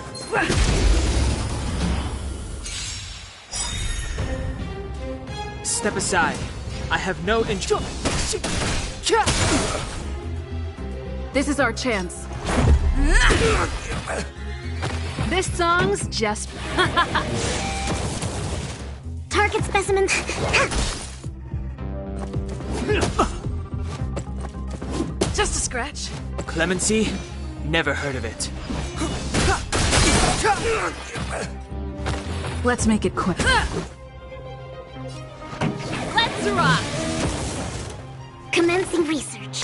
Step aside. I have no interest... This is our chance. This song's just... Target specimen. Just a scratch. Clemency? Never heard of it. Let's make it quick. rock! Commencing research.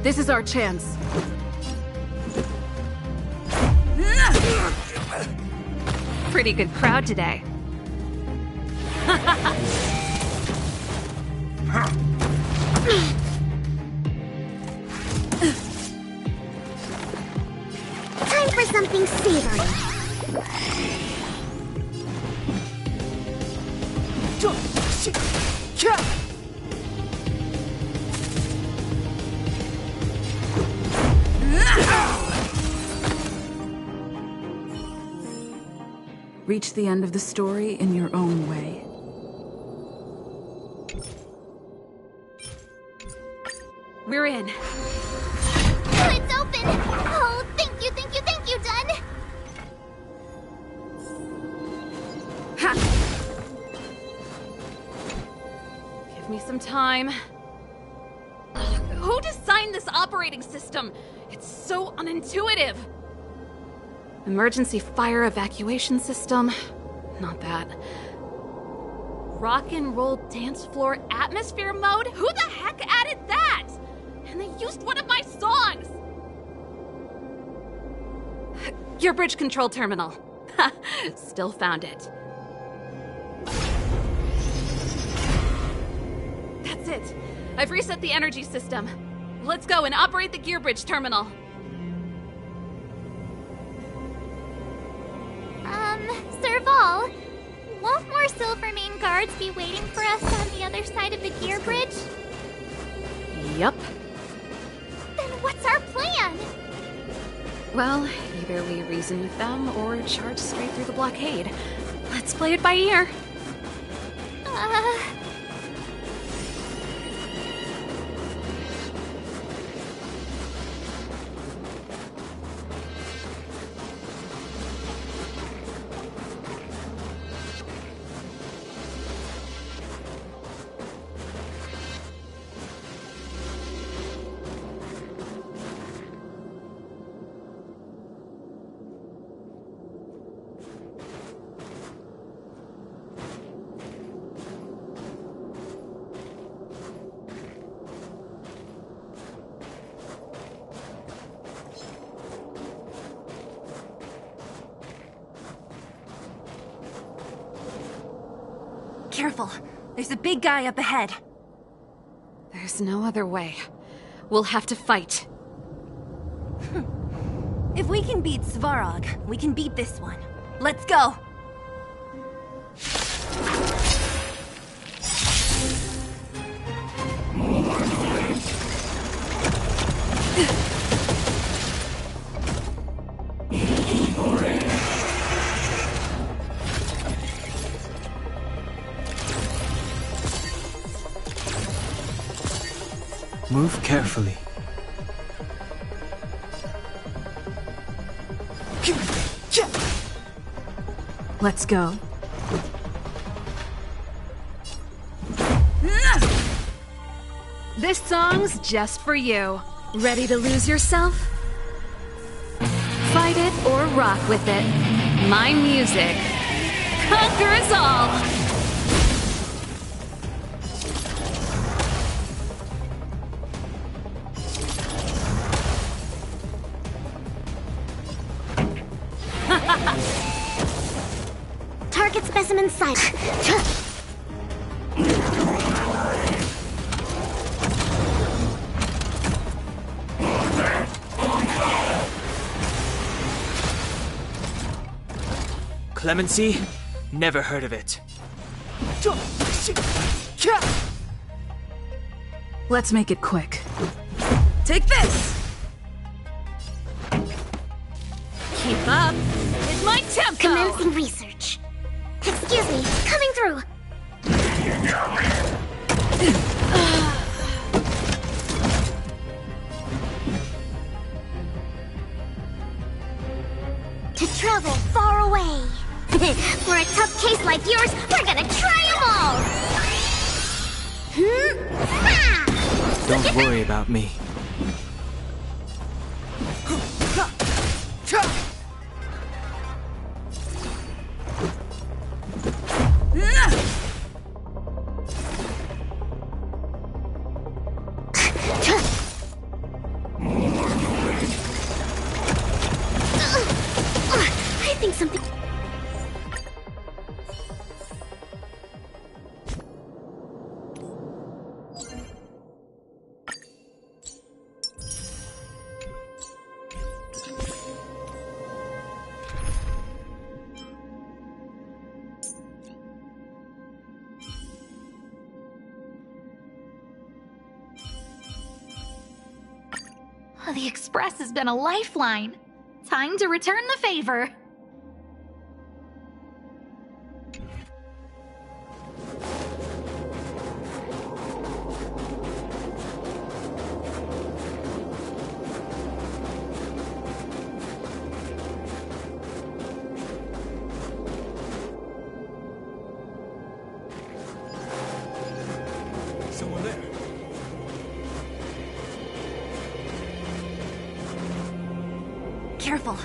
This is our chance. Pretty good crowd today. Time for something savory. Reach the end of the story in your own way. We're in. Oh, it's open! Oh, thank you, Dun! Ha! Give me some time. Ugh, who designed this operating system? It's so unintuitive. Emergency fire evacuation system? Not that. Rock and roll dance floor atmosphere mode? Who the heck added that? And they used one of my songs! Your bridge control terminal. Ha! Still found it. That's it. I've reset the energy system. Let's go and operate the gear bridge terminal. Serval, won't more Silvermane guards be waiting for us on the other side of the gear bridge? Yup. Then what's our plan? Well, either we reason with them or charge straight through the blockade. Let's play it by ear. Careful. There's a big guy up ahead. There's no other way. We'll have to fight. If we can beat Svarog, we can beat this one. Let's go! Move carefully. Let's go. This song's just for you. Ready to lose yourself? Fight it or rock with it. My music conquers all! Target specimen sight. Clemency? Never heard of it. Let's make it quick. Take this! Keep up with my tempo! Commencing research. Excuse me, coming through. For a tough case like yours, we're gonna try them all! Don't worry about me. I think something... The Express has been a lifeline. Time to return the favor. Someone there. Careful.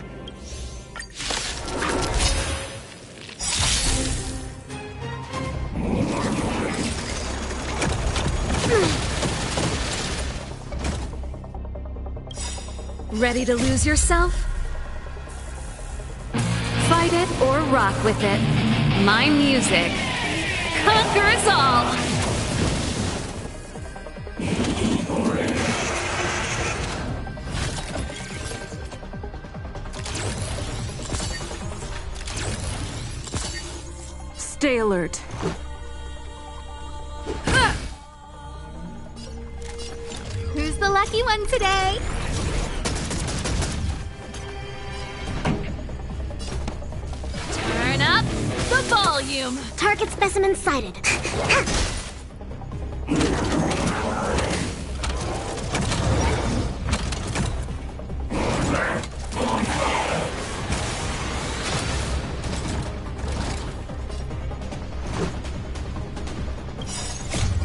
Ready to lose yourself? Fight it or rock with it. My music conquers all! Stay alert. Who's the lucky one today? Turn up the volume. Target specimen sighted.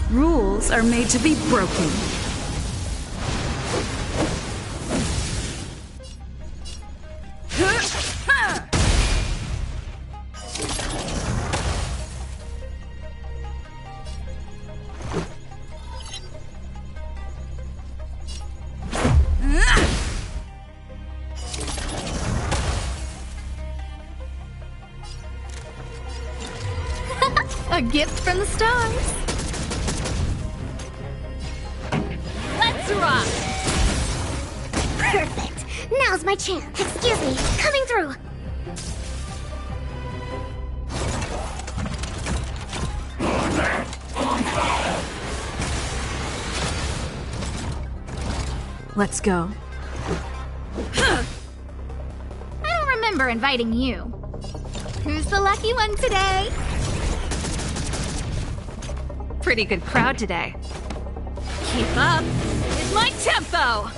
Rules are made to be broken. A gift from the stars. Let's rock. Perfect. Now's my chance. Excuse me, coming through. Let's go. I don't remember inviting you. Who's the lucky one today? Pretty good crowd today. Keep up with my tempo!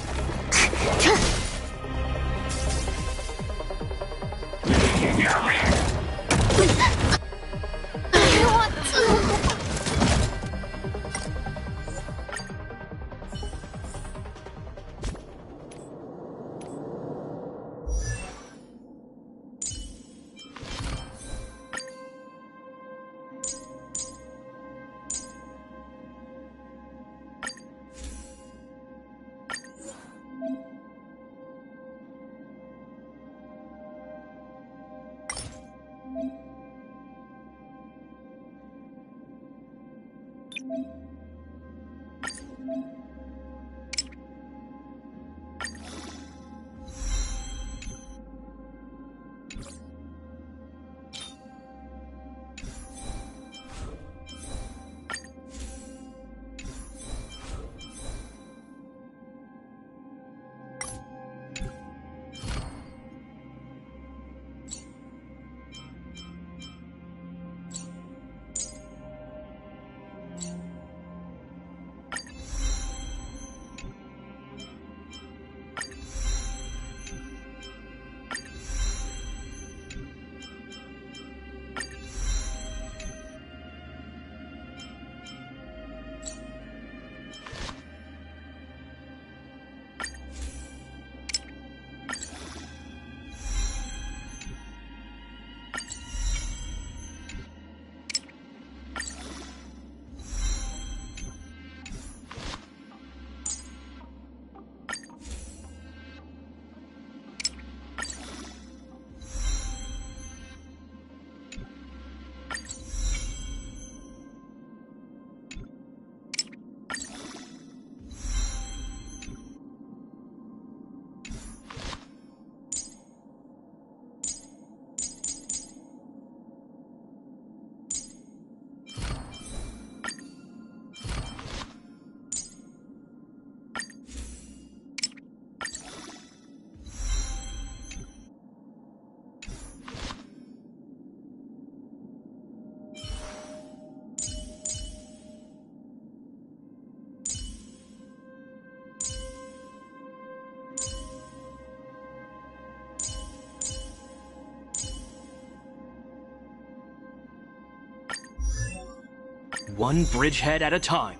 One bridgehead at a time.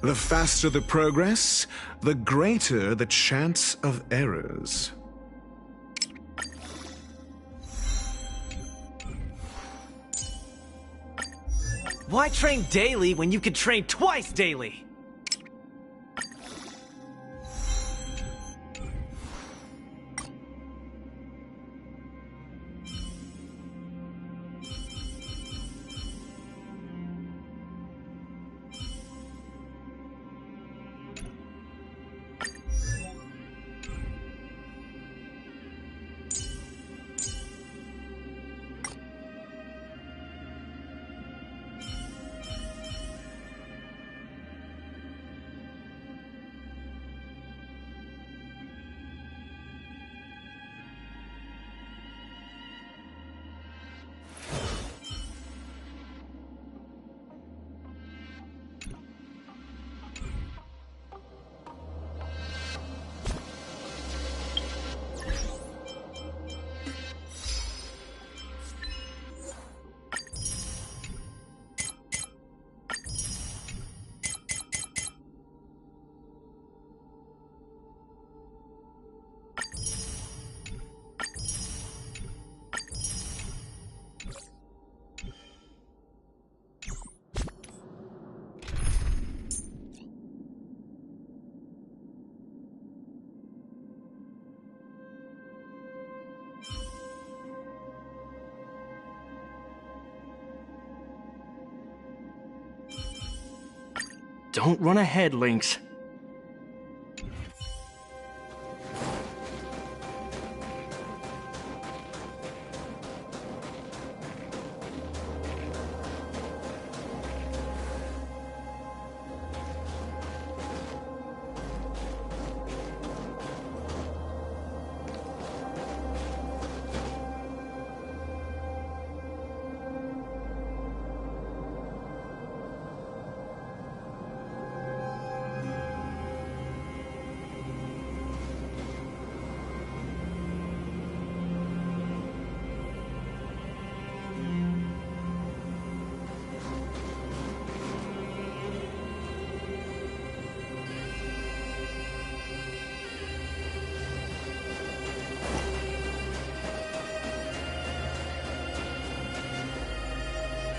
The faster the progress, the greater the chance of errors. Why train daily when you could train twice daily? Don't run ahead, Lynx.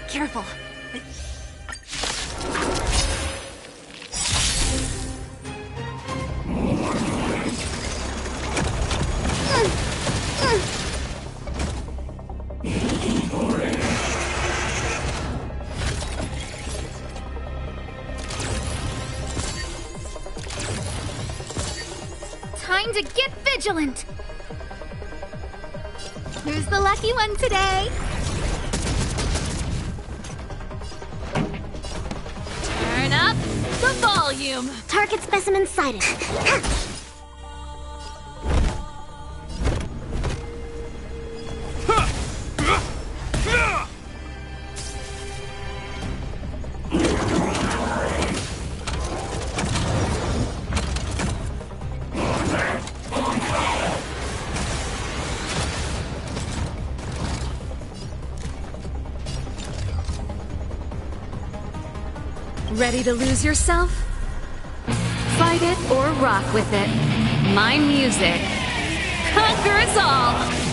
Careful. Time to get vigilant! Who's the lucky one today? Turn up the volume. Target specimen sighted. Ready to lose yourself? Fight it or rock with it. My music conquers all!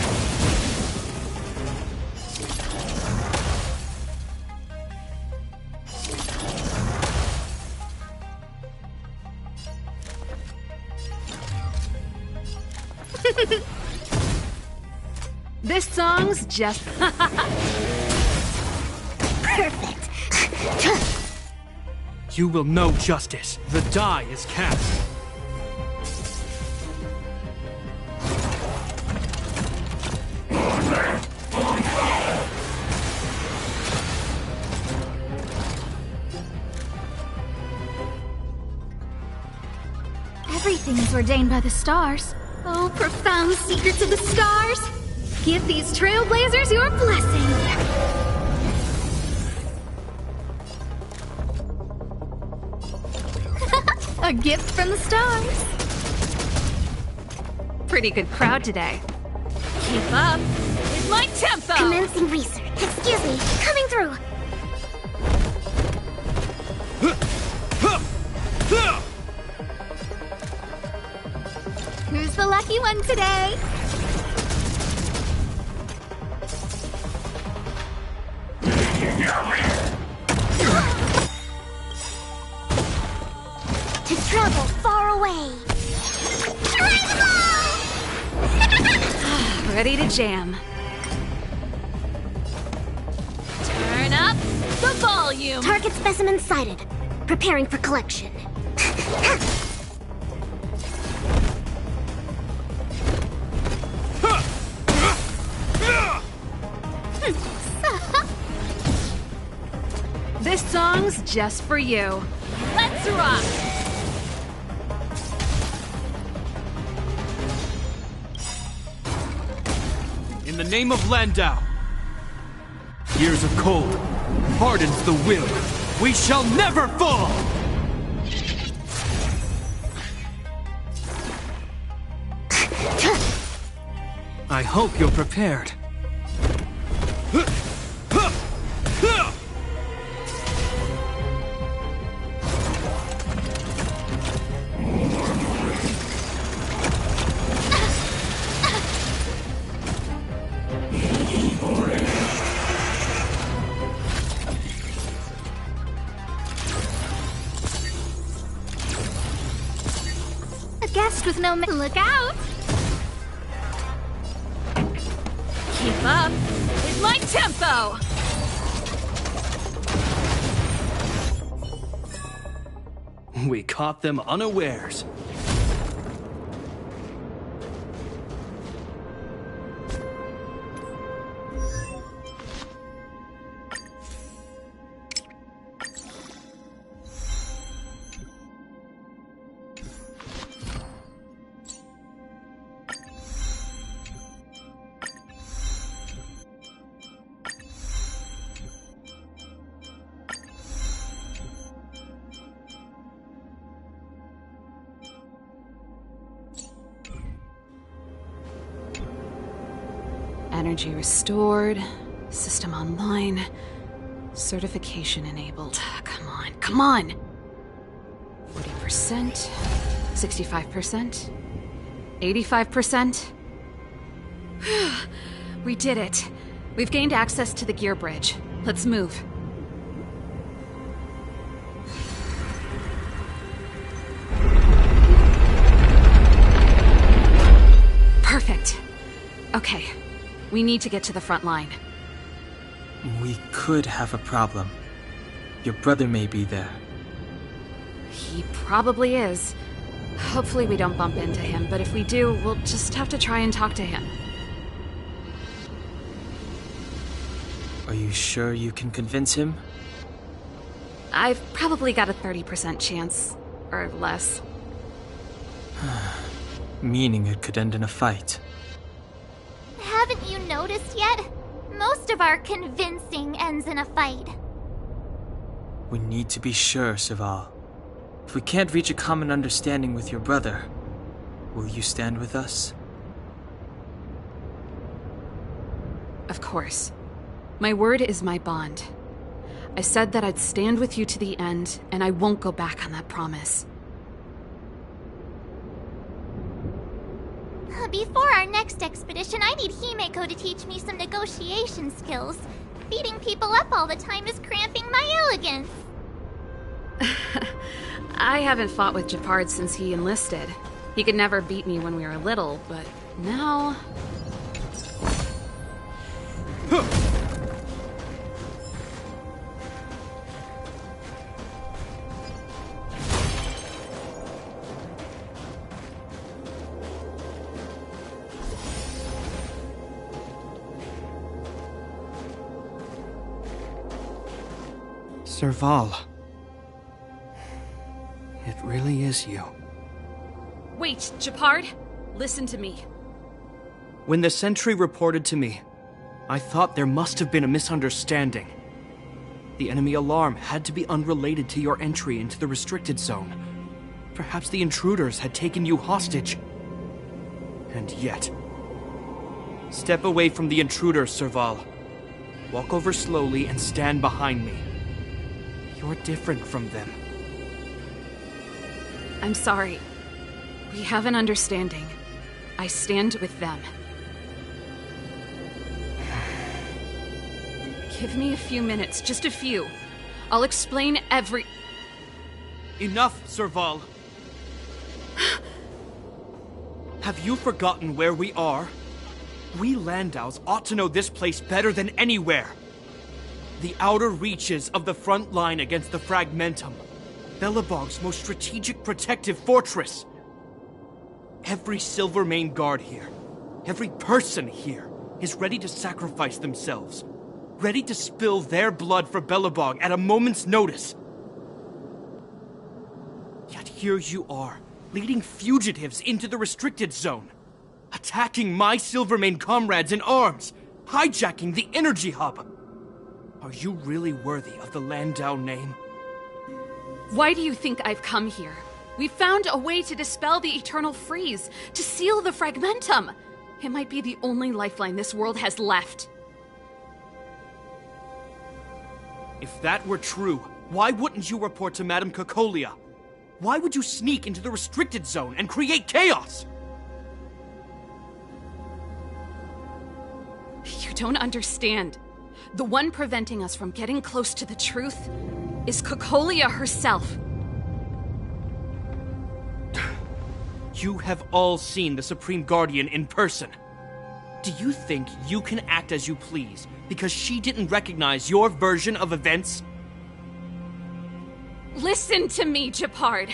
This song's just... Perfect. You will know justice. The die is cast. Everything is ordained by the stars. Oh, profound secrets of the stars! Give these trailblazers your blessing! A gift from the stars. Pretty good crowd today. Keep up. It's my tempo! Commencing research. Excuse me, coming through. Who's the lucky one today? To travel far away. Try the ball! Ready to jam. Turn up the volume! Target specimen sighted. Preparing for collection. This song's just for you. Let's rock! In the name of Landau, years of cold hardens the will. We shall never fall! I hope you're prepared. A guest with no look out! Keep up. It's my tempo! We caught them unawares. Energy restored. System online. Certification enabled. Come on, come on! 40%. 65%. 85%. We did it. We've gained access to the gear bridge. Let's move. Perfect. Okay. We need to get to the front line. We could have a problem. Your brother may be there. He probably is. Hopefully we don't bump into him, but if we do, we'll just have to try and talk to him. Are you sure you can convince him? I've probably got a 30% chance, or less. Meaning it could end in a fight. Haven't you noticed yet? Most of our convincing ends in a fight. We need to be sure, Serval. If we can't reach a common understanding with your brother, will you stand with us? Of course. My word is my bond. I said that I'd stand with you to the end, and I won't go back on that promise. Before our next expedition, I need Himeko to teach me some negotiation skills. Beating people up all the time is cramping my elegance. I haven't fought with Japard since he enlisted. He could never beat me when we were little, but Now... Serval. It really is you. Wait, Japard, listen to me. When the sentry reported to me, I thought there must have been a misunderstanding. The enemy alarm had to be unrelated to your entry into the restricted zone. Perhaps the intruders had taken you hostage. And yet... Step away from the intruders, Serval. Walk over slowly and stand behind me. You're different from them. I'm sorry. We have an understanding. I stand with them. Give me a few minutes, just a few. I'll explain every... Enough, Serval. Have you forgotten where we are? We Landaus ought to know this place better than anywhere. The outer reaches of the front line against the Fragmentum. Belobog's most strategic protective fortress. Every Silvermane guard here, every person here, is ready to sacrifice themselves. Ready to spill their blood for Belobog at a moment's notice. Yet here you are, leading fugitives into the restricted zone. Attacking my Silvermane comrades in arms. Hijacking the energy hub. Are you really worthy of the Landau name? Why do you think I've come here? We found a way to dispel the eternal freeze, to seal the Fragmentum. It might be the only lifeline this world has left. If that were true, why wouldn't you report to Madame Cocolia? Why would you sneak into the restricted zone and create chaos? You don't understand. The one preventing us from getting close to the truth is Cocolia herself. You have all seen the Supreme Guardian in person. Do you think you can act as you please because she didn't recognize your version of events? Listen to me, Japard.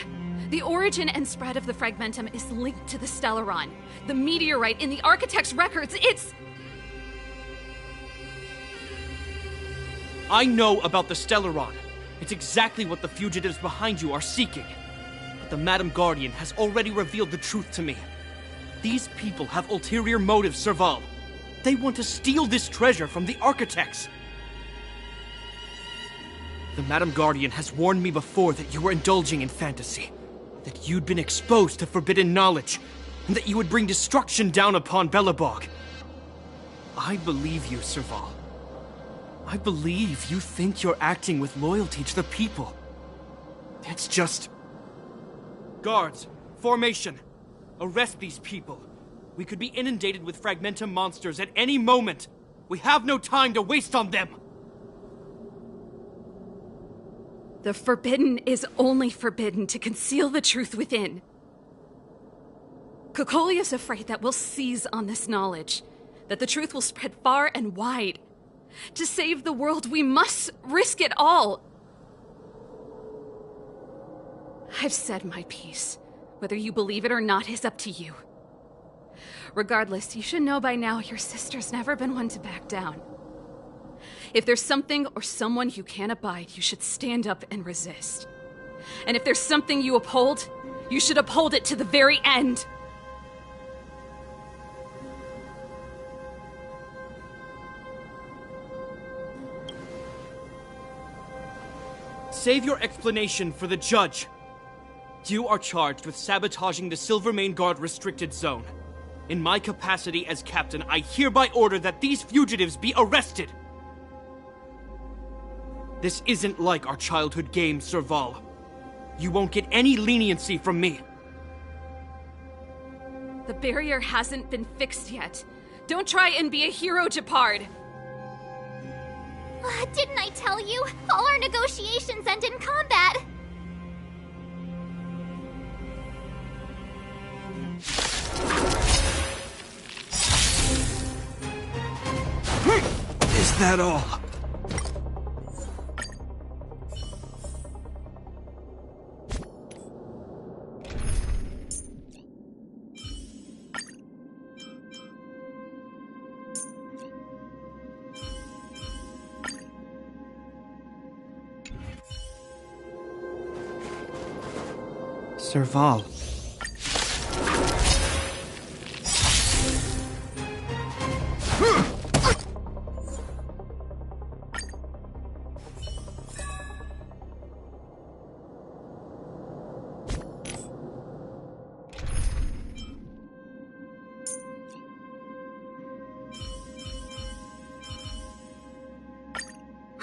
The origin and spread of the Fragmentum is linked to the Stellaron. The meteorite in the Architect's records, it's... I know about the Stellaron. It's exactly what the fugitives behind you are seeking. But the Madam Guardian has already revealed the truth to me. These people have ulterior motives, Serval. They want to steal this treasure from the Architects. The Madam Guardian has warned me before that you were indulging in fantasy. That you'd been exposed to forbidden knowledge. And that you would bring destruction down upon Belobog. I believe you, Serval. I believe you think you're acting with loyalty to the people. It's just... Guards, formation. Arrest these people. We could be inundated with Fragmentum monsters at any moment. We have no time to waste on them. The forbidden is only forbidden to conceal the truth within. Cocolia's afraid that we'll seize on this knowledge, that the truth will spread far and wide. To save the world, we must risk it all. I've said my piece. Whether you believe it or not is up to you. Regardless, you should know by now your sister's never been one to back down. If there's something or someone you can't abide, you should stand up and resist. And if there's something you uphold, you should uphold it to the very end. Save your explanation for the judge. You are charged with sabotaging the Silvermane Guard restricted zone. In my capacity as captain, I hereby order that these fugitives be arrested. This isn't like our childhood game, Serval. You won't get any leniency from me. The barrier hasn't been fixed yet. Don't try and be a hero, Japard. Didn't I tell you? All our negotiations end in combat. that all? Serval.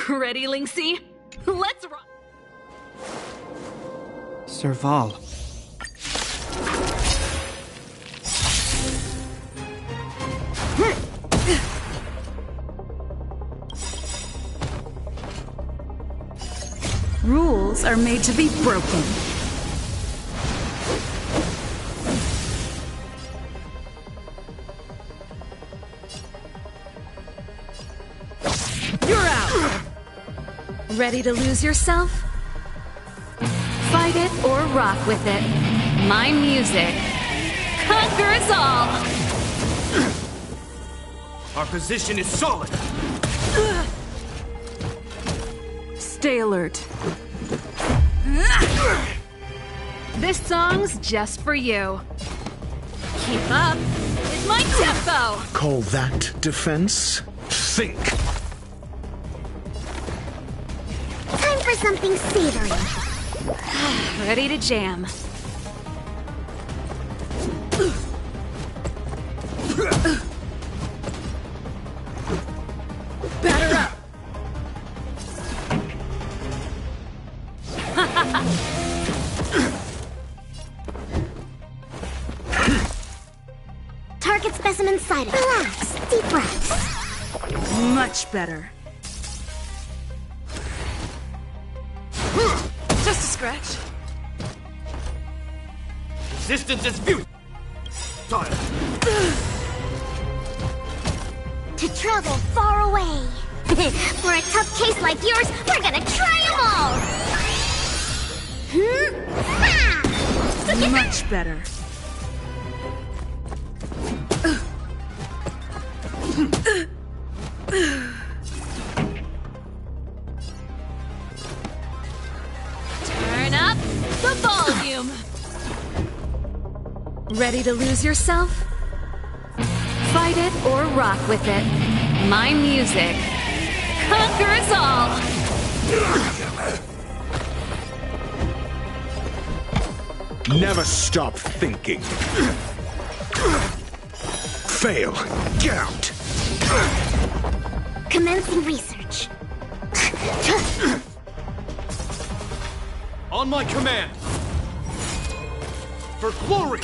Ready, Linksy? Let's run! Serval. Rules are made to be broken. You're out! Ready to lose yourself? Fight it or rock with it. My music conquers all! Our position is solid. Stay alert. This song's just for you. Keep up with my tempo! Call that defense? Think. Time for something savory. Ready to jam. Batter up! Target specimen sighted. Relax. Deep breaths. Much better. Just a scratch. Resistance is futile. To travel far away. For a tough case like yours, we're gonna try them all! Much better. Turn up the volume! Ready to lose yourself? Fight it or rock with it. My music conquers all! Never stop thinking. Fail. Get out. Commencing research. On my command. For glory.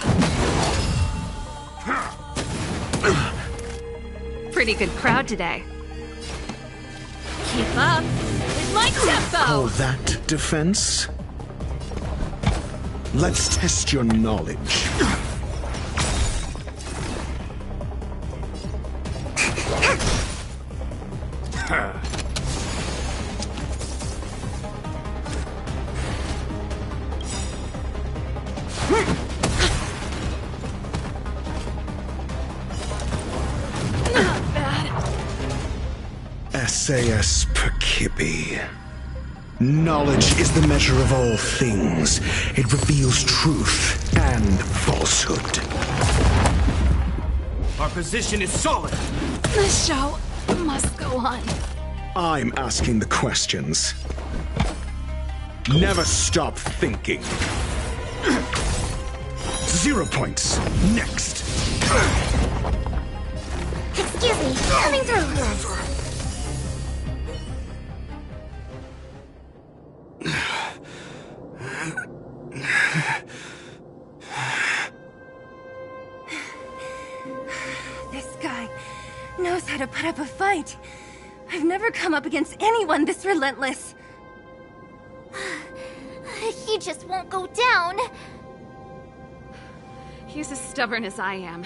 Pretty good crowd today. Keep up with my tempo! Call that defense? Let's test your knowledge. SAS Perkibi. Knowledge is the measure of all things. It reveals truth and falsehood. Our position is solid. The show must go on. I'm asking the questions. Never stop thinking. 0 points. Next. Excuse me, coming through. This guy knows how to put up a fight. I've never come up against anyone this relentless. He just won't go down. He's as stubborn as I am.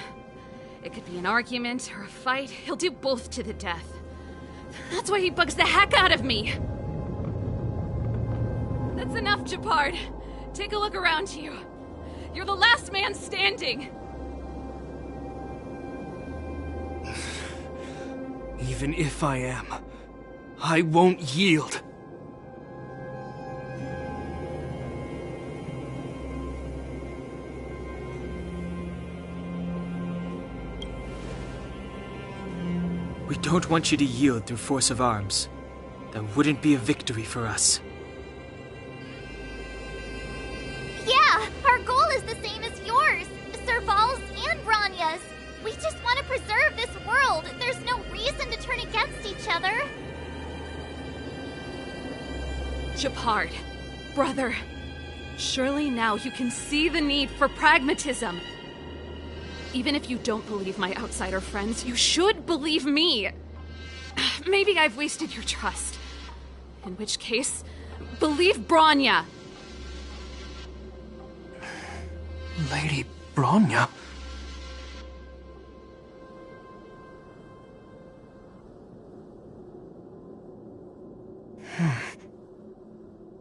It could be an argument or a fight. He'll do both to the death. That's why he bugs the heck out of me. That's enough, Japard. Take a look around you. You're the last man standing. Even if I am, I won't yield. We don't want you to yield through force of arms. That wouldn't be a victory for us. Yeah, our goal is the same as yours, Serval's and Bronya's. We just want to preserve this world. There's no reason to turn against each other. Japard, brother, surely now you can see the need for pragmatism. Even if you don't believe my outsider friends, you should believe me. Maybe I've wasted your trust. In which case, believe Bronya. Lady Bronya?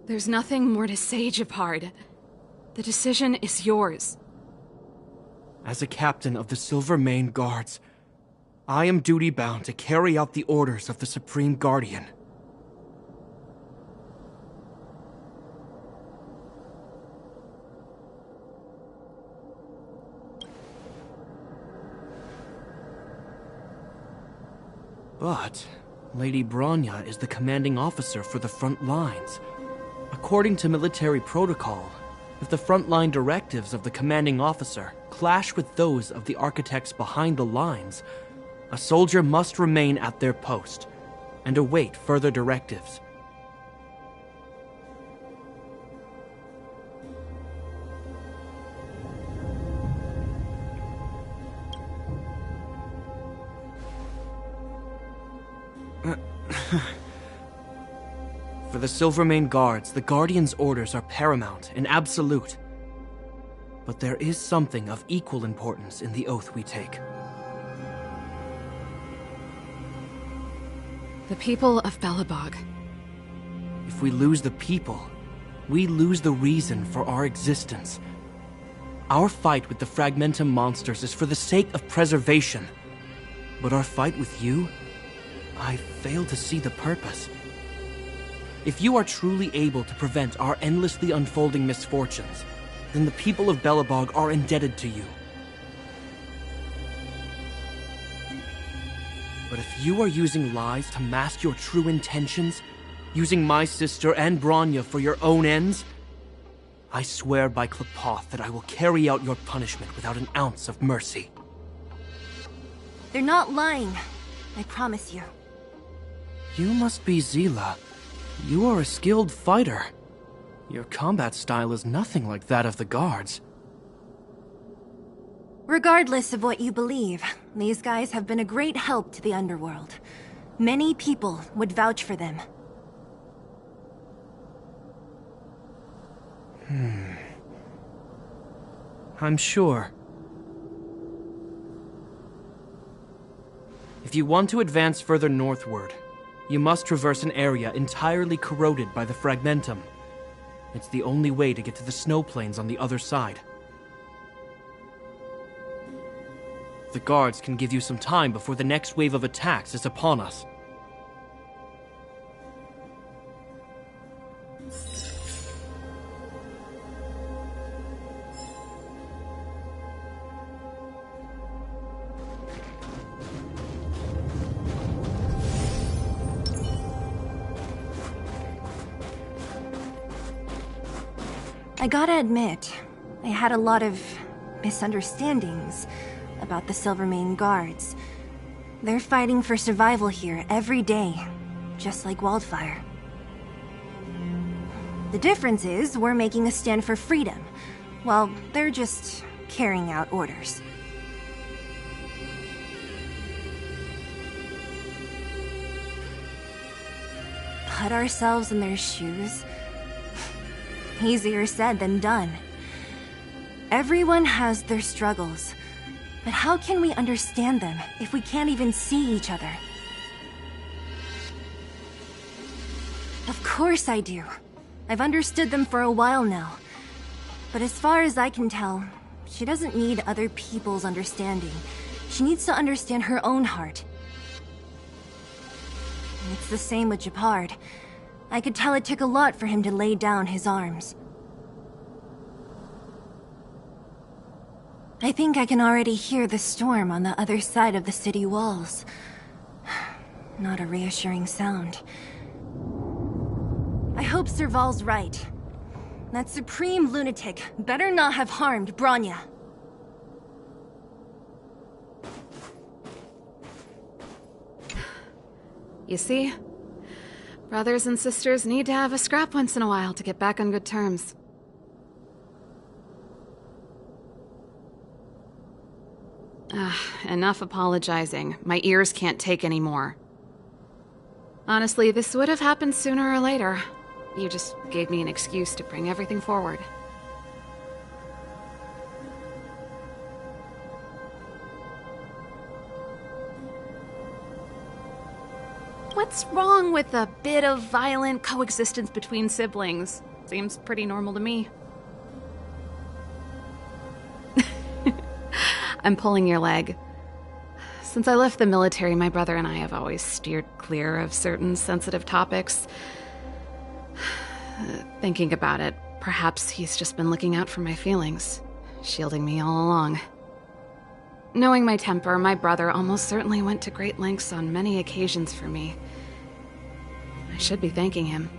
There's nothing more to say, Japard. The decision is yours. As a captain of the Silvermane Guards, I am duty-bound to carry out the orders of the Supreme Guardian. But Lady Bronya is the commanding officer for the front lines. According to military protocol, if the frontline directives of the commanding officer clash with those of the architects behind the lines, a soldier must remain at their post and await further directives. For the Silvermane Guards, the Guardian's orders are paramount and absolute. But there is something of equal importance in the oath we take. The people of Belobog. If we lose the people, we lose the reason for our existence. Our fight with the Fragmentum monsters is for the sake of preservation. But our fight with you, I fail to see the purpose. If you are truly able to prevent our endlessly unfolding misfortunes, then the people of Belobog are indebted to you. But if you are using lies to mask your true intentions, using my sister and Bronya for your own ends, I swear by Klapoth that I will carry out your punishment without an ounce of mercy. They're not lying. I promise you. You must be Zila. You are a skilled fighter. Your combat style is nothing like that of the guards. Regardless of what you believe, these guys have been a great help to the underworld. Many people would vouch for them. I'm sure. If you want to advance further northward, you must traverse an area entirely corroded by the Fragmentum. It's the only way to get to the snow plains on the other side. The guards can give you some time before the next wave of attacks is upon us. I gotta admit, I had a lot of misunderstandings about the Silvermane Guards. They're fighting for survival here every day, just like Wildfire. The difference is we're making a stand for freedom, while they're just carrying out orders. Put ourselves in their shoes? Easier said than done. Everyone has their struggles, but how can we understand them if we can't even see each other? course I do. I've understood them for a while now. But as far as I can tell, she doesn't need other people's understanding. She needs to understand her own heart. And it's the same with Japard. I could tell it took a lot for him to lay down his arms. I think I can already hear the storm on the other side of the city walls. Not a reassuring sound. I hope Serval's right. That supreme lunatic better not have harmed Bronya. You see? Brothers and sisters need to have a scrap once in a while to get back on good terms. Enough apologizing. My ears can't take any more. Honestly, this would have happened sooner or later. You just gave me an excuse to bring everything forward. What's wrong with a bit of violent coexistence between siblings? Seems pretty normal to me. I'm pulling your leg. Since I left the military, my brother and I have always steered clear of certain sensitive topics. Thinking about it, perhaps he's just been looking out for my feelings, shielding me all along. Knowing my temper, my brother almost certainly went to great lengths on many occasions for me. I should be thanking him.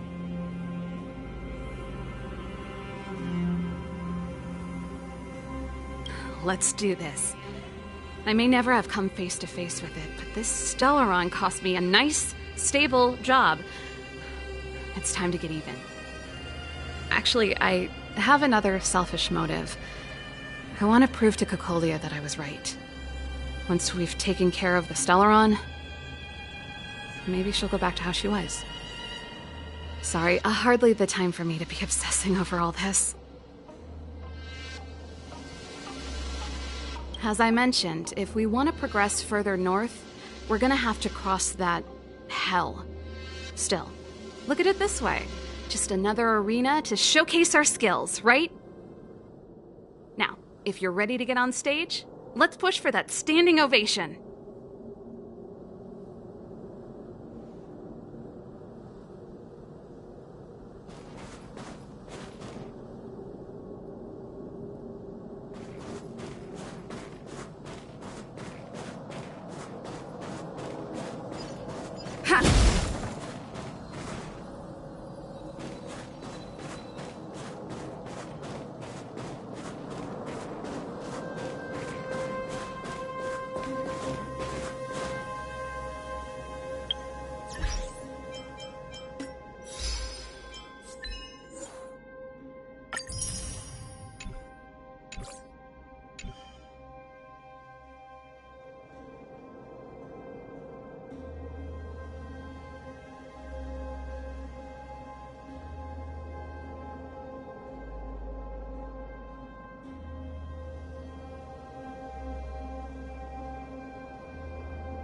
Let's do this. I may never have come face to face with it, but this Stellaron cost me a nice, stable job. It's time to get even. Actually, I have another selfish motive. I want to prove to Cocolia that I was right. Once we've taken care of the Stellaron, maybe she'll go back to how she was. Sorry, hardly the time for me to be obsessing over all this. As I mentioned, if we want to progress further north, we're gonna have to cross that hell. Still, look at it this way. Just another arena to showcase our skills, right? Now, if you're ready to get on stage, let's push for that standing ovation.